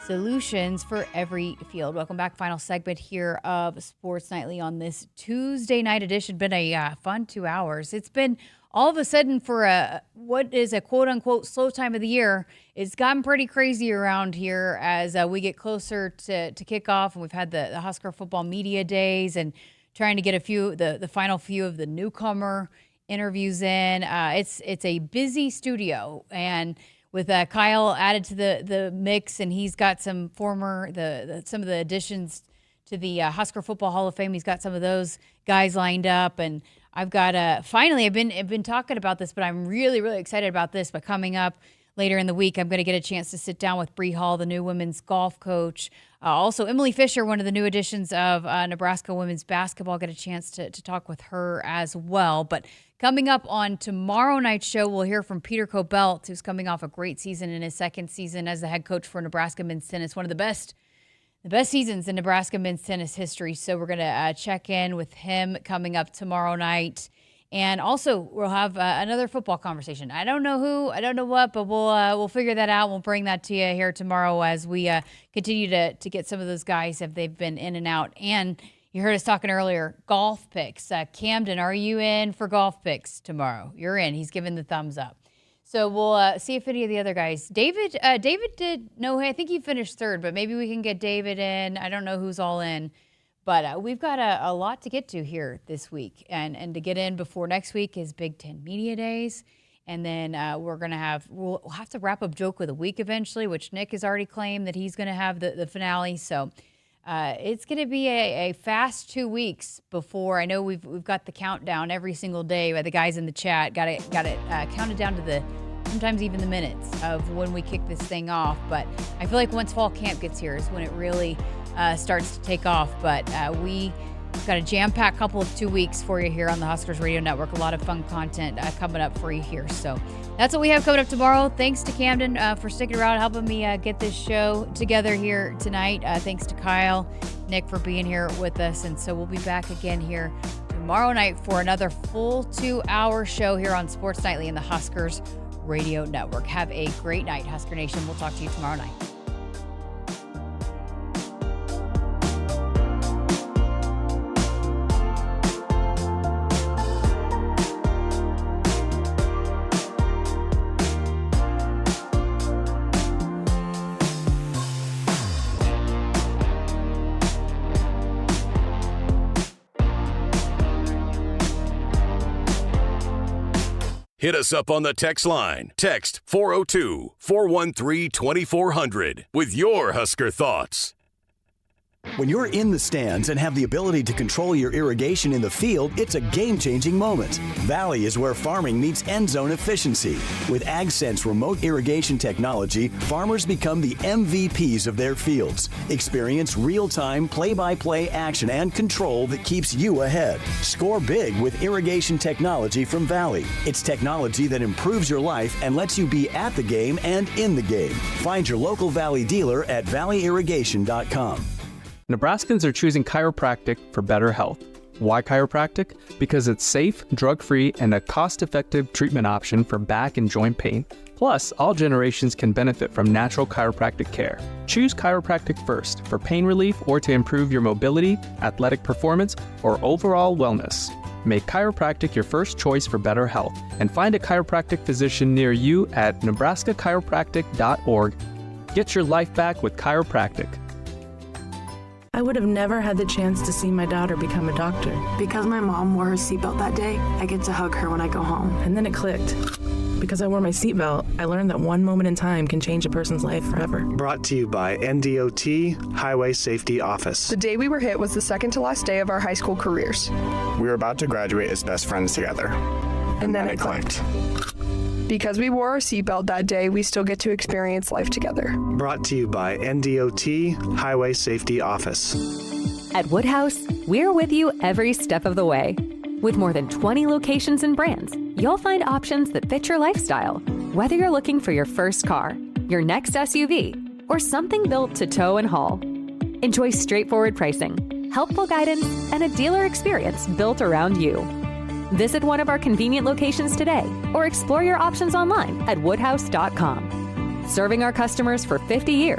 solutions for every field. Welcome back. Final segment here of Sports Nightly on this Tuesday night edition. Been a fun 2 hours. It's been all of a sudden for what is a quote-unquote slow time of the year. It's gotten pretty crazy around here as we get closer to kickoff, and we've had the Husker football media days and trying to get the final few of the newcomer interviews in. It's a busy studio, and with Kyle added to the mix, and he's got some some of the additions to the Husker Football Hall of Fame. He's got some of those guys lined up, and I've got finally. I've been talking about this, but I'm really, really excited about this. But coming up later in the week, I'm going to get a chance to sit down with Bree Hall, the new women's golf coach. Also, Emily Fisher, one of the new additions of Nebraska women's basketball. Get a chance to talk with her as well. But coming up on tomorrow night's show, we'll hear from Peter Cobelt, who's coming off a great season in his second season as the head coach for Nebraska men's tennis. One of the best seasons in Nebraska men's tennis history. So we're going to check in with him coming up tomorrow night. And also, we'll have another football conversation. I don't know who, I don't know what, but we'll figure that out. We'll bring that to you here tomorrow as we continue to get some of those guys if they've been in and out. And you heard us talking earlier, golf picks. Camden, are you in for golf picks tomorrow? You're in. He's giving the thumbs up. So we'll see if any of the other guys. David did no. I think he finished third, but maybe we can get David in. I don't know who's all in. But we've got a lot to get to here this week. And to get in before next week is Big Ten Media Days. And then we'll have to wrap up Joke of the Week eventually, which Nick has already claimed that he's going to have the finale. So it's going to be a fast 2 weeks before. I know we've got the countdown every single day by the guys in the chat. Got it counted down to sometimes even the minutes of when we kick this thing off. But I feel like once fall camp gets here is when it really starts to take off. But we've got a jam-packed couple of 2 weeks for you here on the Huskers Radio Network. A lot of fun content coming up for you here. So that's what we have coming up tomorrow. Thanks to Camden for sticking around, helping me get this show together here tonight. Thanks to Kyle, Nick for being here with us. And so we'll be back again here tomorrow night for another full 2 hour show here on Sports Nightly in the Huskers Radio Network. Have a great night, Husker Nation. We'll talk to you tomorrow night. Hit us up on the text line. Text 402-413-2400 with your Husker thoughts. When you're in the stands and have the ability to control your irrigation in the field, it's a game-changing moment. Valley is where farming meets end zone efficiency. With AgSense remote irrigation technology, farmers become the MVPs of their fields. Experience real-time, play-by-play action and control that keeps you ahead. Score big with irrigation technology from Valley. It's technology that improves your life and lets you be at the game and in the game. Find your local Valley dealer at valleyirrigation.com. Nebraskans are choosing chiropractic for better health. Why chiropractic? Because it's safe, drug-free, and a cost-effective treatment option for back and joint pain. Plus, all generations can benefit from natural chiropractic care. Choose Chiropractic First for pain relief or to improve your mobility, athletic performance, or overall wellness. Make chiropractic your first choice for better health and find a chiropractic physician near you at nebraskachiropractic.org. Get your life back with chiropractic. I would have never had the chance to see my daughter become a doctor. Because my mom wore her seatbelt that day, I get to hug her when I go home. And then it clicked. Because I wore my seatbelt, I learned that one moment in time can change a person's life forever. Brought to you by NDOT Highway Safety Office. The day we were hit was the second to last day of our high school careers. We were about to graduate as best friends together. And then it clicked. Because we wore our seatbelt that day, we still get to experience life together. Brought to you by NDOT Highway Safety Office. At Woodhouse, we're with you every step of the way. With more than 20 locations and brands, you'll find options that fit your lifestyle. Whether you're looking for your first car, your next SUV, or something built to tow and haul. Enjoy straightforward pricing, helpful guidance, and a dealer experience built around you. Visit one of our convenient locations today or explore your options online at woodhouse.com. Serving our customers for 50 years,